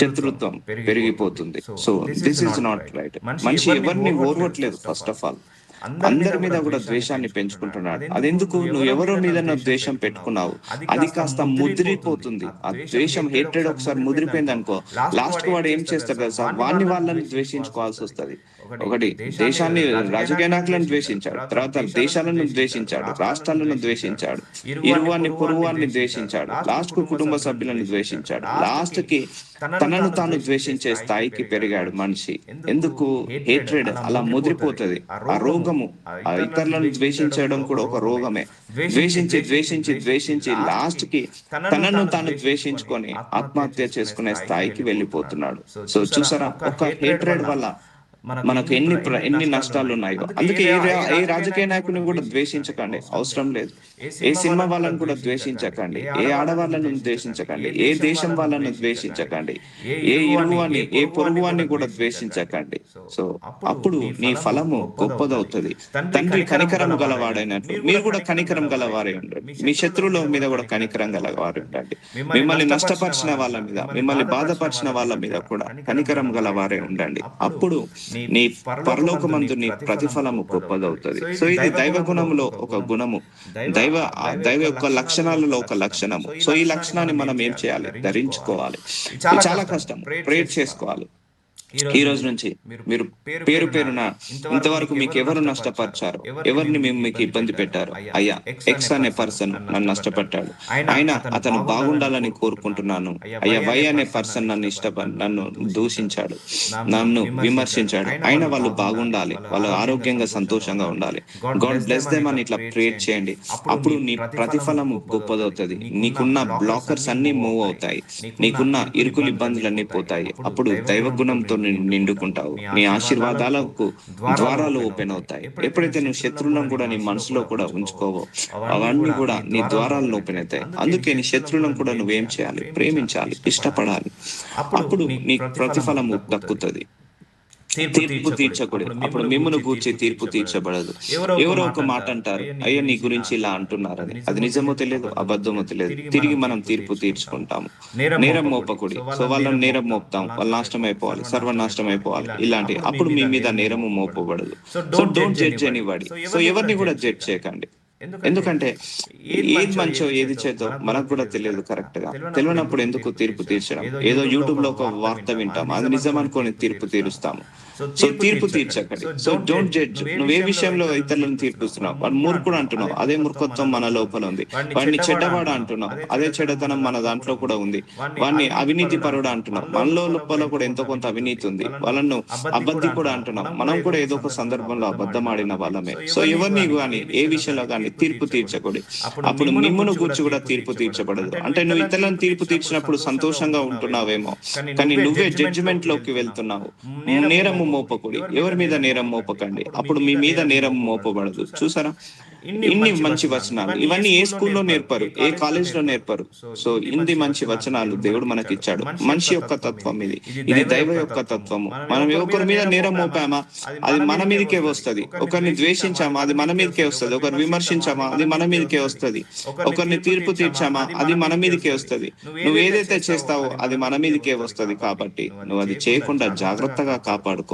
శత్రుత్వం పెరిగిపోతుంది. So this is not right. మనిషి ఎవరిని ఓర్వట్లేదు. ఫస్ట్ ఆఫ్ ఆల్ అందరి మీద కూడా ద్వేషాన్ని పెంచుకుంటున్నాడు. అదెందుకు? నువ్వు ఎవరో మీద ద్వేషం పెట్టుకున్నావు, అది కాస్త ముదిరిపోతుంది. ఆ ద్వేషం, హేట్రెడ్ ఒకసారి ముదిరిపోయింది అనుకో, లాస్ట్ కు వాడు ఏం చేస్తాడు కదా సార్, వాళ్ళని ద్వేషించుకోవాల్సి వస్తుంది. ఒకటి దేశాన్ని, రాజకీయ నాయకులను ద్వేషించాడు. తర్వాత దేశాలను ద్వేషించాడు, రాష్ట్రాలను ద్వేషించాడు, ఇరువాన్ని పొరుగువాన్ని ద్వేషించాడు, లాస్ట్ కు కుటుంబ సభ్యులను ద్వేషించాడు, లాస్ట్ కి తనను తాను ద్వేషించే స్థాయికి పెరిగాడు మనిషి. ఎందుకు? హేట్రెడ్ అలా ముదిరిపోతది. ఆ రోగము, ఆ ఇతరులను ద్వేషించడం కూడా ఒక రోగమే. ద్వేషించి ద్వేషించి ద్వేషించి లాస్ట్ కి తనను తాను ద్వేషించుకొని ఆత్మహత్య చేసుకునే స్థాయికి వెళ్ళిపోతున్నాడు. సో చూసారా, ఒక హేట్రెడ్ వల్ల మనకు ఎన్ని నష్టాలు ఉన్నాయో. అందుకే ఏ రాజకీయ నాయకుని కూడా ద్వేషించకండి, అవసరం లేదు. ఏ సినిమా వాళ్ళని కూడా ద్వేషించకండి, ఏ ఆడవాళ్ళను ద్వేషించకండి, ఏ దేశం వాళ్ళను ద్వేషించకండి, ఏ ఇరుగువాన్ని, ఏ పొరుగువాన్ని కూడా ద్వేషించకండి. సో అప్పుడు నీ ఫలము గొప్పదవుతుంది. తండ్రి కనికరం గలవాడైనట్లు మీరు కూడా కనికరం గలవారే ఉండండి. మీ శత్రువుల మీద కూడా కనికరం గలవారు ఉండండి. మిమ్మల్ని నష్టపరిచిన వాళ్ళ మీద, మిమ్మల్ని బాధపరిచిన వాళ్ళ మీద కూడా కనికరం గలవారే ఉండండి. అప్పుడు నీ పరలోకమందు నీ ప్రతిఫలము గొప్పదవుతుంది. సో ఇది దైవ గుణములో ఒక గుణము, దైవ యొక్క లక్షణాలలో ఒక లక్షణము. సో ఈ లక్షణాన్ని మనం ఏం చేయాలి? ధరించుకోవాలి. ఇది చాలా కష్టం. ప్రేర్ చేసుకోవాలి. ఈ రోజు నుంచి మీరు పేరు పేరున ఇంతవరకు మీకు ఎవరు నష్టపరిచారు, ఎవరిని మేము మీకు ఇబ్బంది పెట్టారు, అయ్యా ఎక్స్ అనే పర్సన్ నన్ను నష్టపడ్డాడు, అతను బాగుండాలని కోరుకుంటున్నాను. అయ్యా వై అనే పర్సన్ నన్ను దూషించాడు, నన్ను విమర్శించాడు, అయినా వాళ్ళు బాగుండాలి, వాళ్ళు ఆరోగ్యంగా సంతోషంగా ఉండాలి. గాడ్ బ్లెస్ దెమ్ అని ఇట్లా ప్రేర్ చేయండి. అప్పుడు నీ ప్రతిఫలము గొప్పదవుతుంది. నీకున్న బ్లాకర్స్ అన్ని మూవ్ అవుతాయి, నీకున్న ఇరుకులు ఇబ్బందులన్నీ పోతాయి. అప్పుడు దైవ గుణంతో నిండుకుంటావు. నీ ఆశీర్వాదాలకు ద్వారాలు ఓపెన్ అవుతాయి. ఎప్పుడైతే నువ్వు శత్రువులను కూడా నీ మనసులో కూడా ఉంచుకోవో, అవన్నీ కూడా నీ ద్వారాలను ఓపెన్ అవుతాయి. అందుకే నీ శత్రువులను కూడా నువ్వేం చేయాలి? ప్రేమించాలి, ఇష్టపడాలి. అప్పుడు నీ ప్రతిఫలము దక్కుతుంది. తీర్పు తీర్చకూడదు. అప్పుడు మిమ్మును గూర్చి తీర్పు తీర్చబడదు. ఎవరో ఒక మాట అంటారు, అయ్యో నీ గురించి ఇలా అంటున్నారని. అది నిజమో తెలియదు, అబద్ధమో తెలియదు. తిరిగి మనం తీర్పు తీర్చుకుంటాము. నేరం మోపకూడదు. సో వాళ్ళని నేరం మోపుతాం, వాళ్ళు నాశనం అయిపోవాలి, సర్వనాశనం అయిపోవాలి, ఇలాంటి. అప్పుడు మీ మీద నేరము మోపబడదు. So don't judge anybody. So ఎవరిని కూడా జడ్జ్ చేయకండి. ఎందుకంటే ఏది మంచో ఏది చేతో మనకు కూడా తెలియదు కరెక్ట్ గా. తెలియనప్పుడు ఎందుకు తీర్పు తీర్చడం? ఏదో యూట్యూబ్ లో ఒక వార్త వింటాం, అది నిజం అనుకొని తీర్పు తీరుస్తాము. సో తీర్పు తీర్చకండి. So don't judge. నువ్వు ఏ విషయంలో ఇతరులను తీర్పుస్తున్నావు? వాడు మూర్ఖుడు అంటున్నావు, అదే మూర్ఖత్వం మన లోపల ఉంది. వాడిని చెడ్డవాడు అంటున్నావు, అదే చెడ్డతనం మన దాంట్లో కూడా ఉంది. వాడిని అవినీతి పరుడు అంటున్నావు, మనలో లోపల కూడా ఎంతో కొంత అవినీతి ఉంది. వాళ్ళను అబద్ధి కూడా అంటున్నాం, మనం కూడా ఏదో ఒక సందర్భంలో అబద్ధం ఆడిన వాళ్ళమే. సో ఎవరిని కానీ ఏ విషయంలో కానీ తీర్పు తీర్చకూడదు. అప్పుడు మిమ్మును గూర్చి కూడా తీర్పు తీర్చబడదు. అంటే నువ్వు ఇతరులను తీర్పు తీర్చినప్పుడు సంతోషంగా ఉంటున్నావేమో, కానీ నువ్వే జడ్జిమెంట్ లోకి వెళ్తున్నావు. నేరము మోపకూడి, ఎవరి మీద నేరం మోపకండి, అప్పుడు మీ మీద నేరం మోపబడదు. చూసారా, ఇన్ని మంచి వచనాలు. ఇవన్నీ ఏ స్కూల్లో నేర్పరు, ఏ కాలేజ్ లో నేర్పరు. సో ఇన్ని మంచి వచనాలు దేవుడు మనకి ఇచ్చాడు. మనిషి యొక్క తత్వం ఇది దైవ యొక్క తత్వము. మనం ఒకరి మీద నేరం మోపామా, అది మన మీదకే వస్తుంది. ఒకరిని ద్వేషించామా, అది మన మీదకే వస్తుంది. ఒకరు విమర్శించామా, అది మన మీదకే వస్తుంది. ఒకరిని తీర్పు తీర్చామా, అది మన మీదకే వస్తుంది. నువ్వు ఏదైతే చేస్తావో అది మన మీదకే వస్తుంది. కాబట్టి నువ్వు అది చేయకుండా జాగ్రత్తగా కాపాడుకో.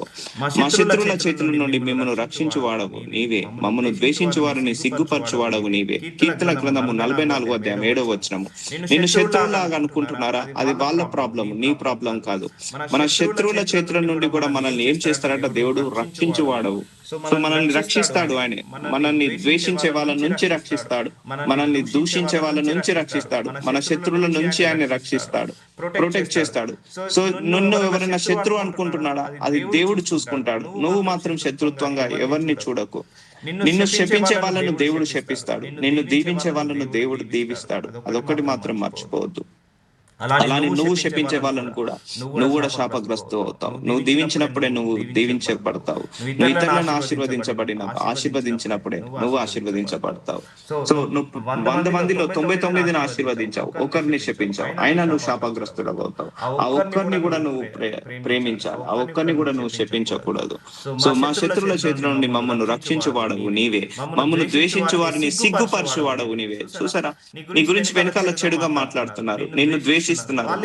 మా శత్రువుల చేతుల నుండి మిమ్మల్ని రక్షించువాడవు నీవే, మమ్మను ద్వేషించు వారిని సిగ్గుపరచువాడవు నీవే. కీర్తన గ్రంథము 44:7 నిన్ను శత్రువులాగా అనుకుంటున్నారా? అది వాళ్ళ ప్రాబ్లం, నీ ప్రాబ్లం కాదు. మన శత్రువుల చేతుల నుండి కూడా మనల్ని ఏం చేస్తారంట? దేవుడు రక్షించువాడవు. సో మనల్ని రక్షిస్తాడు. ఆయన మనల్ని ద్వేషించే వాళ్ళ నుంచి రక్షిస్తాడు, మనల్ని దూషించే వాళ్ళ నుంచి రక్షిస్తాడు, మన శత్రువుల నుంచి ఆయన రక్షిస్తాడు, ప్రొటెక్ట్ చేస్తాడు. సో నిన్ను ఎవరైనా శత్రువు అనుకుంటున్నాడా? అది దేవుడు చూసుకుంటాడు. నువ్వు మాత్రం శత్రుత్వంగా ఎవరిని చూడకు. నిన్ను శపించే వాళ్ళను దేవుడు శపిస్తాడు, నిన్ను దీవించే వాళ్ళను దేవుడు దీవిస్తాడు. అదొక్కటి మాత్రం మర్చిపోవద్దు. అలానే నువ్వు శపించే వాళ్ళను కూడా నువ్వు కూడా శాపగ్రస్తు అవుతావు. నువ్వు దీవించినప్పుడే నువ్వు దీవించబడతావు. నువ్వు ఇతరులను ఆశీర్వదించినప్పుడే నువ్వు ఆశీర్వదించబడతావు. సో నువ్వు 100 మందిలో 99ని ఆశీర్వదించావు, ఒకరిని శపించావు, అయినా నువ్వు శాపగ్రస్తుడు అవుతావు. ఆ ఒక్కరిని కూడా నువ్వు ప్రేమించాలి, ఆ ఒక్కరిని కూడా నువ్వు శపించకూడదు. సో మా శత్రువుల చేతుల నుండి మమ్మల్ని రక్షించువాడవు నీవే, మమ్మల్ని ద్వేషించు వారిని సిగ్గుపరచువాడవు నీవే. చూసారా, నీ గురించి వెనకాల చెడుగా మాట్లాడుతున్నారు, నిన్ను ద్వేషిస్తున్నారు,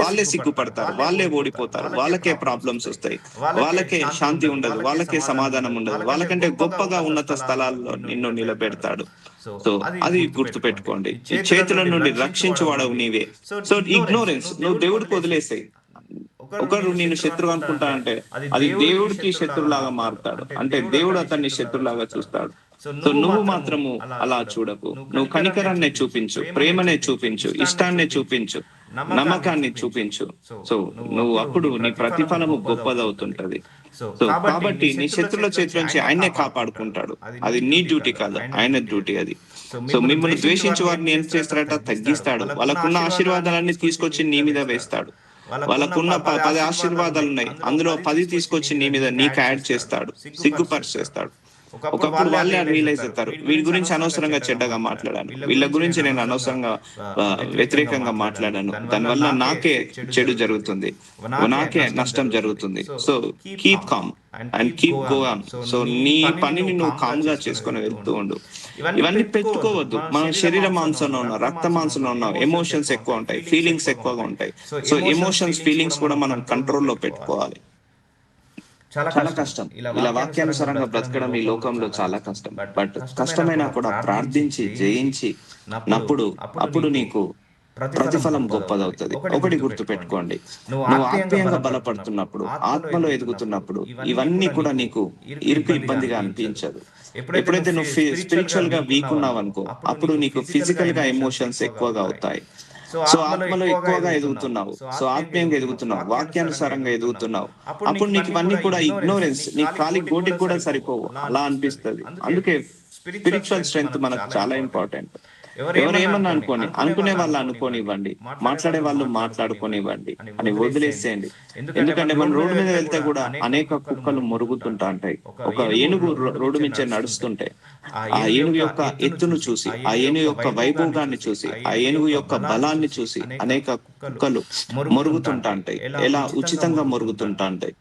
వాళ్ళే సిగ్గుపడతారు, వాళ్ళే ఓడిపోతారు, వాళ్ళకే ప్రాబ్లమ్స్ వస్తాయి, వాళ్ళకే శాంతి ఉండదు, వాళ్ళకే సమాధానం ఉండదు, వాళ్ళకంటే గొప్పగా ఉన్నత స్థలాల్లో నిన్ను నిలబెడతాడు. సో అది గుర్తు పెట్టుకోండి. చేతుల నుండి రక్షించువాడవు నీవే. సో ఇగ్నోరెన్స్ నువ్వు దేవుడికి వదిలేసాయి. ఒకరు నేను శత్రువు అనుకుంటా అంటే అది దేవుడికి శత్రులాగా మారుతాడు. అంటే దేవుడు అతన్ని శత్రులాగా చూస్తాడు. సో నువ్వు మాత్రము అలా చూడకు. నువ్వు కనికరాన్నే చూపించు, ప్రేమనే చూపించు, ఇష్టాన్నే చూపించు, నమ్మకాన్ని చూపించు. సో నువ్వు అప్పుడు నీ ప్రతిఫలము గొప్పదవుతుంటది. సో కాబట్టి నీ శత్రుల చేతి నుంచి ఆయన్నే కాపాడుకుంటాడు. అది నీ డ్యూటీ కాదు, ఆయన డ్యూటీ అది. సో మిమ్మల్ని ద్వేషించే వారిని ఏం చేస్తాడట? తగ్గిస్తాడు. వాళ్ళకున్న ఆశీర్వాదాలన్నీ తీసుకొచ్చి నీ మీద వేస్తాడు. వాళ్ళకున్న 10 ఆశీర్వాదాలు ఉన్నాయి, అందులో 10 తీసుకొచ్చి నీ మీద నీకు యాడ్ చేస్తాడు, సిగ్గుపరిచేస్తాడు. ఒకప్పుడు వాళ్ళే రియలైజ్ అవుతారు, వీళ్ళ గురించి అనవసరంగా చెడ్డగా మాట్లాడాను, వీళ్ళ గురించి నేను అనవసరంగా వ్యతిరేకంగా మాట్లాడాను, దానివల్ల నాకే చెడు జరుగుతుంది, నాకే నష్టం జరుగుతుంది. So keep com and keep go on. So నీ పనిని నువ్వు కామ్ గా చేసుకొని వెళ్తూ ఉండు. ఇవన్నీ పెట్టుకోవద్దు. మన శరీర మాంసంలో ఉన్న, రక్త మాంసంలో ఉన్న ఎమోషన్స్ ఎక్కువ ఉంటాయి, ఫీలింగ్స్ ఎక్కువగా ఉంటాయి. సో ఎమోషన్స్, ఫీలింగ్స్ కూడా మనం కంట్రోల్లో పెట్టుకోవాలి. చాలా కష్టం. ఇలా వాక్యానుసారంగా బ్రతకడం ఈ లోకంలో చాలా కష్టం. బట్ కష్టమైనా కూడా ప్రార్థించి జయించి అప్పుడు నీకు ప్రతిఫలం గొప్పదవుతుంది. ఒకటి గుర్తు పెట్టుకోండి, నువ్వు ఆత్మీయంగా బలపడుతున్నప్పుడు, ఆత్మలో ఎదుగుతున్నప్పుడు ఇవన్నీ కూడా నీకు ఇబ్బందిగా అనిపించదు. ఎప్పుడైతే నువ్వు స్పిరిచువల్ గా వీక్ ఉన్నావు అనుకో, అప్పుడు నీకు ఫిజికల్ గా ఎమోషన్స్ ఎక్కువగా అవుతాయి. సో ఆత్మలో ఎక్కువగా ఎదుగుతున్నావు, సో ఆత్మీయంగా ఎదుగుతున్నావు, వాక్యానుసారంగా ఎదుగుతున్నావు, అప్పుడు నీకు ఇవన్నీ కూడా ఇగ్నోరెన్స్, నీ ఖాళీ గోటికి కూడా సరిపోవు, అలా అనిపిస్తుంది. అందుకే స్పిరిచువల్ స్ట్రెంగ్త్ మనకు చాలా ఇంపార్టెంట్. ఎవరు ఏమన్నా అనుకునే వాళ్ళు అనుకోనివ్వండి, మాట్లాడే వాళ్ళు మాట్లాడుకోనివ్వండి అని వదిలేసేయండి. ఎందుకంటే మనం రోడ్డు మీద వెళ్తే కూడా అనేక కుక్కలు మొరుగుతుంటా ఉంటాయి. ఒక ఏనుగు రోడ్డు మీద నడుస్తుంటే ఆ ఏనుగు యొక్క ఎత్తును చూసి, ఆ ఏనుగు యొక్క వైభోగాన్ని చూసి, ఆ ఏనుగు యొక్క బలాన్ని చూసి అనేక కుక్కలు మొరుగుతుంటా ఉంటాయి. ఎలా ఉచితంగా మొరుగుతుంటా ఉంటాయి.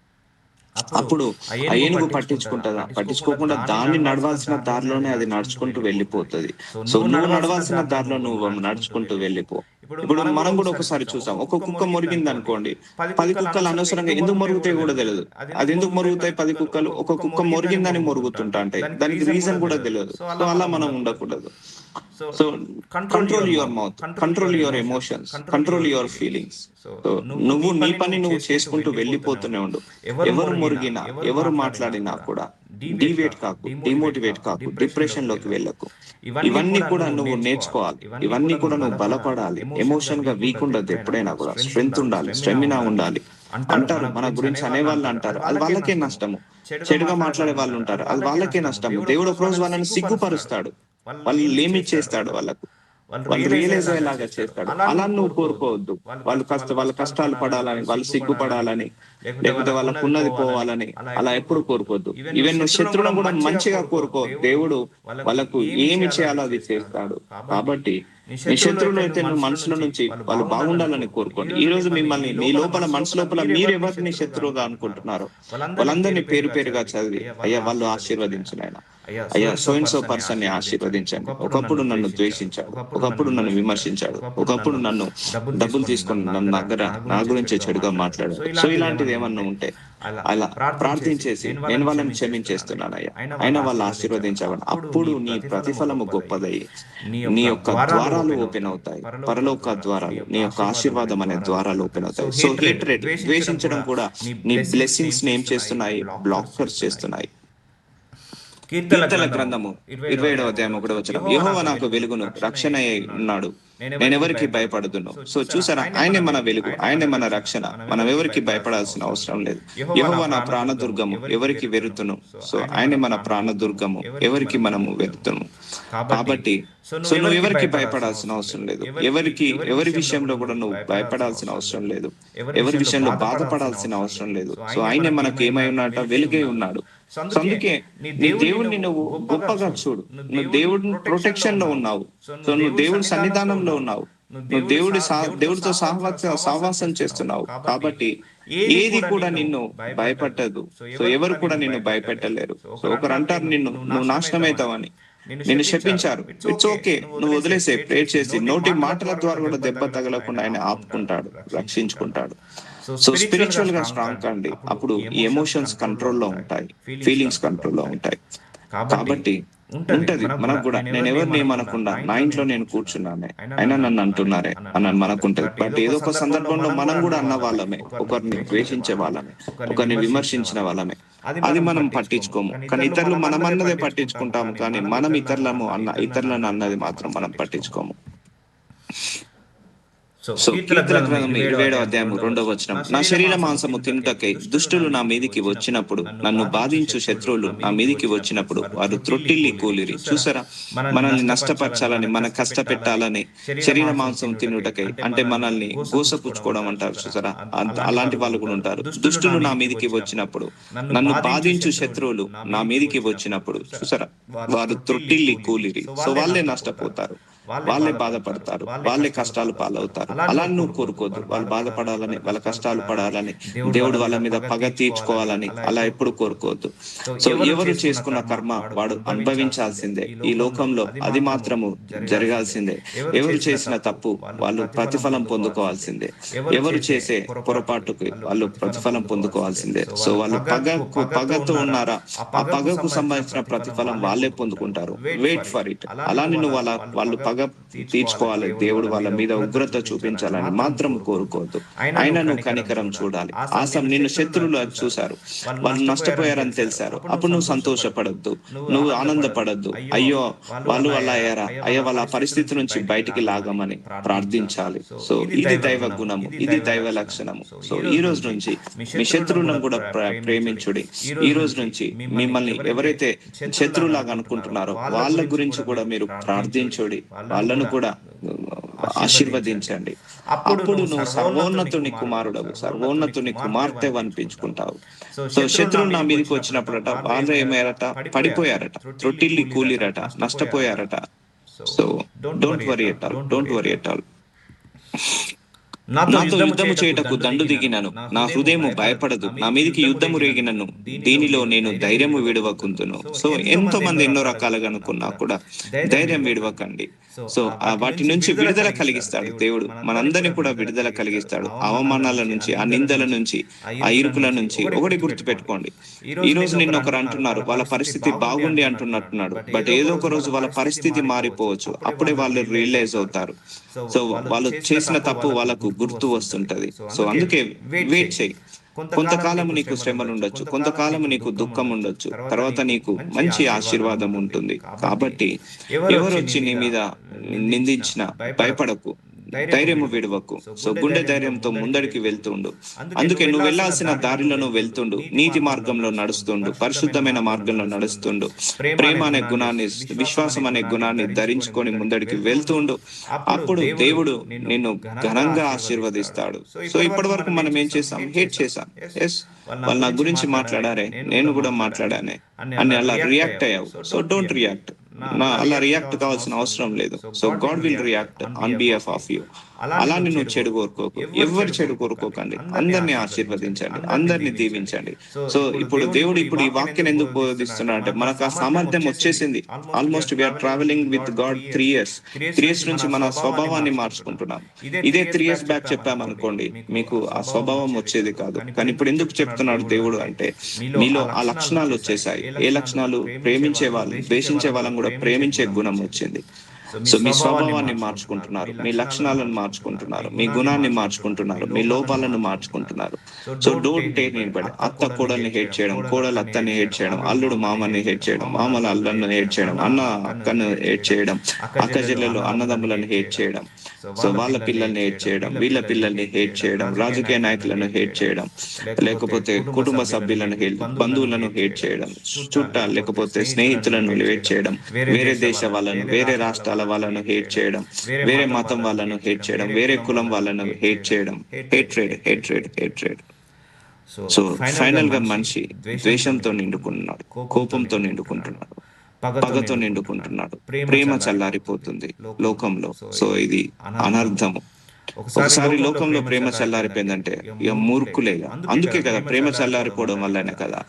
అప్పుడు ఆ ఏనుగు పట్టించుకోకుండా దాన్ని నడవాల్సిన దారిలోనే అది నడుచుకుంటూ వెళ్ళిపోతుంది. సో నువ్వు నడవాల్సిన దారిలో నువ్వు నడుచుకుంటూ వెళ్ళిపో. ఇప్పుడు మనం కూడా ఒకసారి చూసాం, ఒక కుక్క మొరిగింది అనుకోండి, 10 కుక్కలు అనవసరంగా ఎందుకు మొరుగుతాయి కూడా తెలియదు. అది ఎందుకు మొరుగుతాయి 10 కుక్కలు? ఒక కుక్క మొరిగిందని మొరుగుతుంటా ఉంటాయి, దానికి రీజన్ కూడా తెలియదు. సో అలా మనం ఉండకూడదు. So control your mouth, control your emotions, control your feelings. So నువ్వు నీ పని నువ్వు చేసుకుంటూ వెళ్ళిపోతూనే ఉండు. ఎవరు మొరిగినా, ఎవరు మాట్లాడినా కూడా డివేట్ కాకు, డిమోటివేట్ కాకు, డిప్రెషన్ లోకి వెళ్ళకు. ఇవన్నీ కూడా నువ్వు నేర్చుకోవాలి, ఇవన్నీ కూడా నువ్వు బలపడాలి. ఎమోషన్ గా వీక్ ఉండదు, ఎప్పుడైనా కూడా స్ట్రెంగ్త్ ఉండాలి, స్టెమినా ఉండాలి. అంటారు మన గురించి అనేవాళ్ళు అంటారు, అది వాళ్ళకే నష్టము. చెడుగా మాట్లాడే వాళ్ళు ఉంటారు, అది వాళ్ళకే నష్టము. దేవుడు ఒక రోజు వాళ్ళని సిగ్గుపరుస్తాడు, వాళ్ళు లిమిట్ చేస్తాడు, వాళ్ళు రియలైజ్ అయ్యేలాగా చేస్తాడు. అలా నువ్వు కోరుకోవద్దు. వాళ్ళ కష్టాలు పడాలని, వాళ్ళు సిగ్గుపడాలని, లేకపోతే వాళ్ళకు ఉన్నది పోవాలని అలా ఎప్పుడు కోరుకోవద్దు. ఈవెన్ నువ్వు శత్రువులను కూడా మంచిగా కోరుకో, దేవుడు వాళ్ళకు ఏమి చేయాలో అది చేస్తాడు. కాబట్టి నీ శత్రువులు అయితే నువ్వు మనసుల నుంచి వాళ్ళు బాగుండాలని కోరుకోండి. ఈ రోజు మిమ్మల్ని మీ లోపల, మనసు లోపల మీరు ఎవరిని శత్రువుగా అనుకుంటున్నారో వాళ్ళందరినీ పేరు పేరుగా చదివి, అయ్యా వాళ్ళు ఆశీర్వదించిన ఆయన, అయ్యా సో అండ్ సో పర్సన్ ని ఆశీర్వదించండి. ఒకప్పుడు నన్ను ద్వేషించాడు, ఒకప్పుడు నన్ను విమర్శించాడు, ఒకప్పుడు నన్ను డబ్బులు తీసుకొని నన్ను నా గురించి చెడుగా మాట్లాడాడు. సో ఇలాంటిది ఏమన్నా ఉంటే అలా ప్రార్థించేసి నేను వాళ్ళని క్షమించేస్తున్నాను అయ్యా, అయినా వాళ్ళు ఆశీర్వదించావని, అప్పుడు నీ ప్రతిఫలము గొప్పదయ్యి నీ యొక్క ద్వారాలు ఓపెన్ అవుతాయి, పరలోక ద్వారాలు, నీ యొక్క ఆశీర్వాదం అనే ద్వారాలు ఓపెన్ అవుతాయి. సో హేట్రెడ్, ద్వేషించడం కూడా నీ బ్లెస్సింగ్స్ ని ఏం చేస్తున్నాయి? బ్లాకర్స్ చేస్తున్నాయి. కీర్తనల గ్రంథము 27వ అధ్యాయం 1వ వచనం, యెహోవా నాకు వెలుగును, రక్షణ ఉన్నాడు, నేనెవరికి భయపడుదును. సో చూసారా, ఆయనే మన వెలుగు, ఆయనే మన రక్షణ, మనం ఎవరికి భయపడాల్సిన అవసరం లేదు. యెహోవా నా ప్రాణదుర్గము, ఎవరికి వెరుతును. సో ఆయనే మన ప్రాణదుర్గము, ఎవరికి మనము వెరుతును. కాబట్టి సో నువ్వు ఎవరికి భయపడాల్సిన అవసరం లేదు, ఎవరి విషయంలో కూడా నువ్వు భయపడాల్సిన అవసరం లేదు, ఎవరి విషయంలో బాధపడాల్సిన అవసరం లేదు. సో ఆయనే మనకు ఏమై ఉన్నట? వెలుగై ఉన్నాడు. సో అందుకే నీ దేవుడిని నువ్వు గొప్పగా చూడు. నువ్వు దేవుడి ప్రొటెక్షన్ లో ఉన్నావు, సో నువ్వు దేవుడి సన్నిధానంలో ఉన్నావు, నువ్వు దేవుడితో సహవాసం చేస్తున్నావు. కాబట్టి ఏది కూడా నిన్ను భయపెట్టదు. సో ఎవరు కూడా నిన్ను భయపెట్టలేరు. సో ఒకరు అంటారు నువ్వు నాశనం అవుతావని, నిన్ను శపించారు, ఇట్స్ ఓకే, నువ్వు వదిలేసే, ప్రేర్ చేసి నోటి మాటల ద్వారా కూడా దెబ్బ తగలకుండా ఆయన ఆపుకుంటాడు, రక్షించుకుంటాడు. సో స్పిరిచువల్ గా స్ట్రాంగ్ కండి, అప్పుడు ఈ ఎమోషన్స్ కంట్రోల్లో ఉంటాయి, ఫీలింగ్స్ కంట్రోల్లో ఉంటాయి. కాబట్టి ఉంటది మనకు కూడా. నేను ఎవరిని ఏమనకుండా నా ఇంట్లో నేను కూర్చున్నానే, అయినా నన్ను అంటున్నారే అని మనకుంటది. బట్ ఏదో ఒక సందర్భంలో మనం కూడా అన్న వాళ్ళమే, ఒకరిని ద్వేషించే వాళ్ళమే, ఒకరిని విమర్శించిన వాళ్ళమే. అది మనం పట్టించుకోము. కానీ ఇతరులు మనమన్నదే పట్టించుకుంటాము. కానీ మనం ఇతరులను అన్నది మాత్రం మనం పట్టించుకోము. సో కీర్తన గ్రంథం 27వ అధ్యాయము 2వ వచనం, నా శరీర మాంసము తినుటకై దుష్టులు నా మీదికి వచ్చినప్పుడు, నన్ను బాధించు శత్రువులు నా మీదికి వచ్చినప్పుడు వారు త్రొట్టిల్లి కూలిరి. చూసారా, మనల్ని నష్టపరచాలని, మన కష్టపెట్టాలని శరీర మాంసం తినుటకై, అంటే మనల్ని గోసపుచ్చుకోవడం అంటారు చూసారా, అలాంటి వాళ్ళు కూడా ఉంటారు. దుష్టులు నా మీదికి వచ్చినప్పుడు, నన్ను బాధించు శత్రువులు నా మీదికి వచ్చినప్పుడు, చూసారా, వారు త్రొట్టిల్లి కూలిరి. సో వాళ్ళే నష్టపోతారు, వాళ్ళే బాధపడతారు, వాళ్ళే కష్టాలు పాలవుతారు. అలా నువ్వు కోరుకోవద్దు. వాళ్ళు బాధపడాలని, వాళ్ళ కష్టాలు పడాలని, దేవుడు వాళ్ళ మీద పగ తీర్చుకోవాలని అలా ఎప్పుడు కోరుకోవద్దు. సో ఎవరు చేసుకున్న కర్మ వాడు అనుభవించాల్సిందే. ఈ లోకంలో అది మాత్రము జరగాల్సిందే. ఎవరు చేసిన తప్పు వాళ్ళు ప్రతిఫలం పొందుకోవాల్సిందే. ఎవరు చేసే పొరపాటుకి వాళ్ళు ప్రతిఫలం పొందుకోవాల్సిందే. సో వాళ్ళు పగతో ఉన్నారా, ఆ పగకు సంబంధించిన ప్రతిఫలం వాళ్ళే పొందుకుంటారు. Wait for it. అలానే నువ్వు వాళ్ళు పగ తీర్చుకోవాలి, దేవుడు వాళ్ళ మీద ఉగ్రత చూపించాలని మాత్రం కోరుకోవద్దు. అయినా నువ్వు కనికరం చూడాలి. నిన్ను శత్రువులు చూశారు, వాళ్ళు నష్టపోయారని తెలిసారు, అప్పుడు నువ్వు సంతోషపడద్దు, నువ్వు ఆనందపడద్దు. అయ్యో వాళ్ళు అలా అయ్యారా, అయ్యో వాళ్ళ పరిస్థితి నుంచి బయటికి లాగమని ప్రార్థించాలి. సో ఇది దైవ గుణము, ఇది దైవ లక్షణము. సో ఈ రోజు నుంచి మీ శత్రువులను కూడా ప్రేమించుడి. ఈ రోజు నుంచి మిమ్మల్ని ఎవరైతే శత్రువులాగా అనుకుంటున్నారో వాళ్ళ గురించి కూడా మీరు ప్రార్థించుడి, వాళ్ళను కూడా ఆశీర్వదించండి. అప్పుడు నువ్వు సర్వోన్నతుని కుమారుడవు, సర్వోన్నతుని కుమార్తె అనిపించుకుంటావు. సో శత్రువు నా మీదకి వచ్చినప్పుడట వాళ్ళు ఏమయ్యారట, పడిపోయారట, త్రొట్టిల్లి కూలిరట, నష్టపోయారట. So don't worry at all, don't worry at all. నాతో యుద్ధము చేయటకు దండు దిగినను, నా హృదయము భయపడదు. నా మీదికి యుద్ధము రేగినను, దీనిలో నేను ధైర్యము విడవకుందును. సో ఎంతో మంది ఎన్నో రకాలుగా అనుకున్నా కూడా ధైర్యం విడవకండి. సో వాటి నుంచి విడుదల కలిగిస్తాడు దేవుడు, మనందరినీ కూడా విడుదల కలిగిస్తాడు. అవమానాల నుంచి, ఆ నిందల నుంచి, ఆ ఇరుకుల నుంచి. ఒకటి గుర్తు పెట్టుకోండి, ఈ రోజు నిన్న ఒకరు అంటున్నారు వాళ్ళ పరిస్థితి బాగుండి అంటున్నట్టున్నాడు, బట్ ఏదో ఒక రోజు వాళ్ళ పరిస్థితి మారిపోవచ్చు. అప్పుడే వాళ్ళు రియలైజ్ అవుతారు. సో వాళ్ళు చేసిన తప్పు వాళ్ళకు గుర్తు వస్తుంటది. సో అందుకే వెయిట్ చేయి. కొంతకాలము నీకు శ్రమలు ఉండొచ్చు, కొంతకాలము నీకు దుఃఖం ఉండొచ్చు, తర్వాత నీకు మంచి ఆశీర్వాదం ఉంటుంది. కాబట్టి ఎవరు వచ్చి నీ మీద నిందించినా భయపడకు, ధైర్యము విడవకు. సో గుండె ధైర్యంతో ముందడికి వెళ్తుండు. అందుకే నువ్వు వెళ్లాల్సిన దారిలో నువ్వు వెళ్తుండు, నీతి మార్గంలో నడుస్తుండు, పరిశుద్ధమైన మార్గంలో నడుస్తుండు, ప్రేమ అనే గుణాన్ని, విశ్వాసం అనే గుణాన్ని ధరించుకొని ముందడికి వెళ్తుండు. అప్పుడు దేవుడు నిన్ను ఘనంగా ఆశీర్వదిస్తాడు. సో ఇప్పటి వరకు మనం ఏం చేసాం, హేట్ చేసాం. ఎస్, వాళ్ళు నా గురించి మాట్లాడారే, నేను కూడా మాట్లాడానే అని అలా రియాక్ట్ అయ్యావు. So don't react. అలా రియాక్ట్ కావాల్సిన అవసరం లేదు. So God will react on behalf of you. అలా నువ్వు చెడు కోరుకోకు, ఎవరు చెడు కోరుకోకండి, అందరినీ ఆశీర్వదించండి, అందరినీ దీవించండి. సో ఇప్పుడు దేవుడు ఈ వాక్యం ఎందుకు బోధిస్తున్నాడు అంటే, మనకు ఆ సామర్థ్యం వచ్చేసింది. Almost we are travelling with God 3 years. 3 years నుంచి మన స్వభావాన్ని మార్చుకుంటున్నాం. ఇదే 3 years బ్యాక్ చెప్పామనుకోండి, మీకు ఆ స్వభావం వచ్చేది కాదు. కానీ ఇప్పుడు ఎందుకు చెప్తున్నాడు దేవుడు అంటే, మీలో ఆ లక్షణాలు వచ్చేసాయి. ఏ లక్షణాలు? ప్రేమించే వాళ్ళు, ద్వేషించే వాళ్ళని కూడా ప్రేమించే గుణం వచ్చింది. సో మీ స్వభావాన్ని మార్చుకుంటున్నారు, మీ లక్షణాలను మార్చుకుంటున్నారు, మీ గుణాన్ని మార్చుకుంటున్నారు, మీ లోపాలను మార్చుకుంటున్నారు. So don't take anybody. అత్త కోడల్ని హేట్ చేయడం, కోడలు అత్తని హేట్ చేయడం, అల్లుడు మామని హేట్ చేయడం, మామలు అల్లుడిని హేట్ చేయడం, అన్న అక్కను హేట్ చేయడం, అక్క చెల్లెలు అన్నదమ్ములను హేట్ చేయడం, సో వాళ్ళ పిల్లల్ని హేట్ చేయడం, వీళ్ళ పిల్లల్ని హేట్ చేయడం, రాజకీయ నాయకులను హేట్ చేయడం, లేకపోతే కుటుంబ సభ్యులను హేట్, బంధువులను హేట్ చేయడం, చుట్టాలు లేకపోతే స్నేహితులను హేట్ చేయడం, వేరే దేశ వాళ్ళను, వేరే రాష్ట్రాల వాళ్ళను హేట్ చేయడం, వేరే మతం వాళ్ళను హేట్ చేయడం, వేరే కులం వాళ్ళను హేట్ చేయడం. హేట్రేడ్. సో ఫైనల్ గా మనిషి ద్వేషంతో నిండుకుంటున్నాడు, కోపంతో నిండుకుంటున్నాడు, పగతో నిండుకుంటున్నాడు. ప్రేమ చల్లారిపోతుంది లోకంలో. సో ఇది అనర్థము. ఒకసారి లోకంలో ప్రేమ చల్లారిపోయిందంటే ఇక మూర్ఖులేగా. అందుకే కదా ప్రేమ చల్లారిపోవడం వల్లనే కదా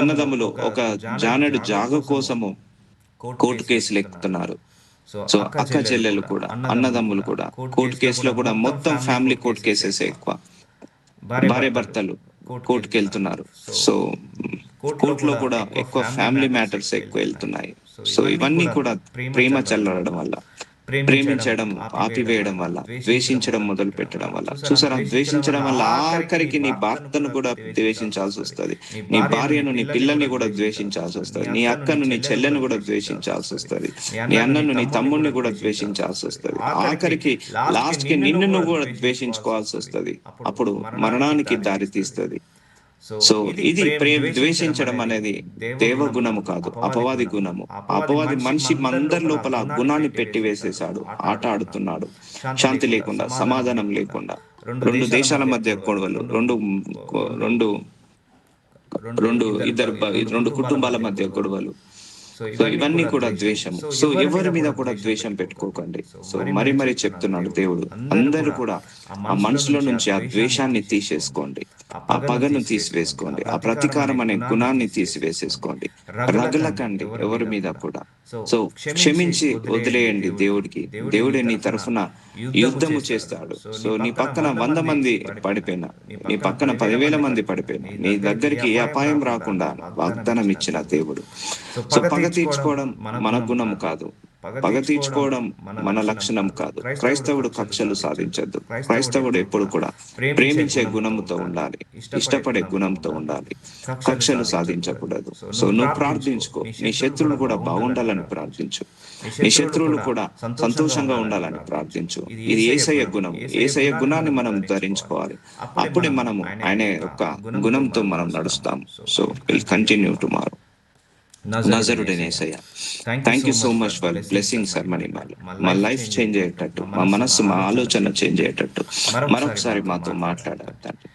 అన్నదమ్ములు ఒక జానెడు జాగ కోసము కోర్టు కేసులు ఎక్కుతున్నారు. సో అక్క చెల్లెలు కూడా, అన్నదమ్ములు కూడా కోర్టు కేసులో కూడా మొత్తం ఫ్యామిలీ కోర్టు కేసెస్ ఎక్కువ. భార్య భర్తలు కోర్టుకి వెళ్తున్నారు. సో కోర్టులో కూడా ఎక్కువ ఫ్యామిలీ మ్యాటర్స్ ఎక్కువ వెళ్తున్నాయి. సో ఇవన్నీ కూడా ప్రేమ చల్లడం వల్ల, ప్రేమించడం ఆపివేయడం వల్ల, ద్వేషించడం మొదలు పెట్టడం వల్ల. చూసారా, ద్వేషించడం వల్ల ఆఖరికి నీ భర్తను కూడా ద్వేషించాల్సి వస్తుంది, నీ భార్యను, నీ పిల్లల్ని కూడా ద్వేషించాల్సి వస్తుంది, నీ అక్కను, నీ చెల్లెను కూడా ద్వేషించాల్సి వస్తుంది, నీ అన్నను, నీ తమ్ముడిని కూడా ద్వేషించాల్సి వస్తుంది. ఆఖరికి లాస్ట్ కి నిన్ను నువ్వు కూడా ద్వేషించుకోవాల్సి వస్తుంది. అప్పుడు మరణానికి దారి తీస్తుంది. సో ఇది ద్వేషించడం అనేది దేవగుణము కాదు, అపవాది గుణము. అపవాది మనిషి అందరి లోపల ఆ గుణాన్ని పెట్టి వేసేసాడు, ఆట ఆడుతున్నాడు. శాంతి లేకుండా, సమాధానం లేకుండా, రెండు దేశాల మధ్య గొడవలు, రెండు రెండు కుటుంబాల మధ్య గొడవలు. సో ఇవన్నీ కూడా ద్వేషము. సో ఎవరి మీద కూడా ద్వేషం పెట్టుకోకండి. సో మరి చెప్తున్నాడు దేవుడు, అందరూ కూడా ఆ మనసులో నుంచి ఆ ద్వేషాన్ని తీసేసుకోండి, ఆ పగను తీసివేసుకోండి, ఆ ప్రతీకారం అనే గుణాన్ని తీసివేసేసుకోండి. రగలకండి ఎవరి మీద కూడా. సో క్షమించి వదిలేయండి దేవుడికి. దేవుడే నీ తరఫున యుద్ధము చేస్తాడు. సో నీ పక్కన 100 మంది పడిపోయినా, నీ పక్కన 10,000 మంది పడిపోయినా, నీ దగ్గరికి ఏ అపాయం రాకుండా వాగ్దానం ఇచ్చిన దేవుడు. సో పగ తీర్చుకోవడం మన గుణం కాదు, పగ తీర్చుకోవడం మన లక్షణం కాదు. క్రైస్తవుడు కక్షలు సాధించద్దు. క్రైస్తవుడు ఎప్పుడు కూడా ప్రేమించే గుణముతో ఉండాలి, ఇష్టపడే గుణంతో ఉండాలి, కక్షలు సాధించకూడదు. సో నువ్వు ప్రార్థించుకో, నీ శత్రువులు కూడా బాగుండాలని ప్రార్థించు, నీ శత్రువులు కూడా సంతోషంగా ఉండాలని ప్రార్థించు. ఇది యేసయ్య గుణం. యేసయ్య గుణాన్ని మనం ధరించుకోవాలి. అప్పుడే మనము ఆయన యొక్క గుణంతో మనం నడుస్తాము. So will continue tomorrow. నజరుడైన Yesayya, thank you so much for blessing sir. మా లైఫ్ చేంజ్ అయ్యేటట్టు, మా మనస్సు, మా ఆలోచన చేంజ్ అయ్యేటట్టు మరొకసారి మాతో మాట్లాడారు తండ్రి.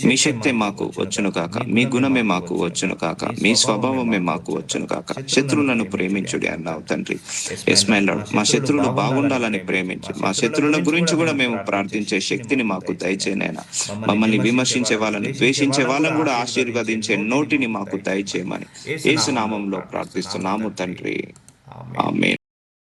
మీ శక్తే మాకు వచ్చును కాక, మీ గుణమే మాకు వచ్చును కాక, మీ స్వభావమే మాకు వచ్చును కాక. శత్రువులను ప్రేమించుడి అన్నావు తండ్రి. ఎస్ మై లార్డ్, మా శత్రువులు బాగుండాలని ప్రేమించి, మా శత్రువుల గురించి కూడా మేము ప్రార్థించే శక్తిని మాకు దయచేయనైనా. మమ్మల్ని విమర్శించే వాళ్ళని, ద్వేషించే వాళ్ళని కూడా ఆశీర్వదించే నోటిని మాకు దయచేయమని యేసు నామంలో ప్రార్థిస్తున్నాము తండ్రి. ఆమేన్.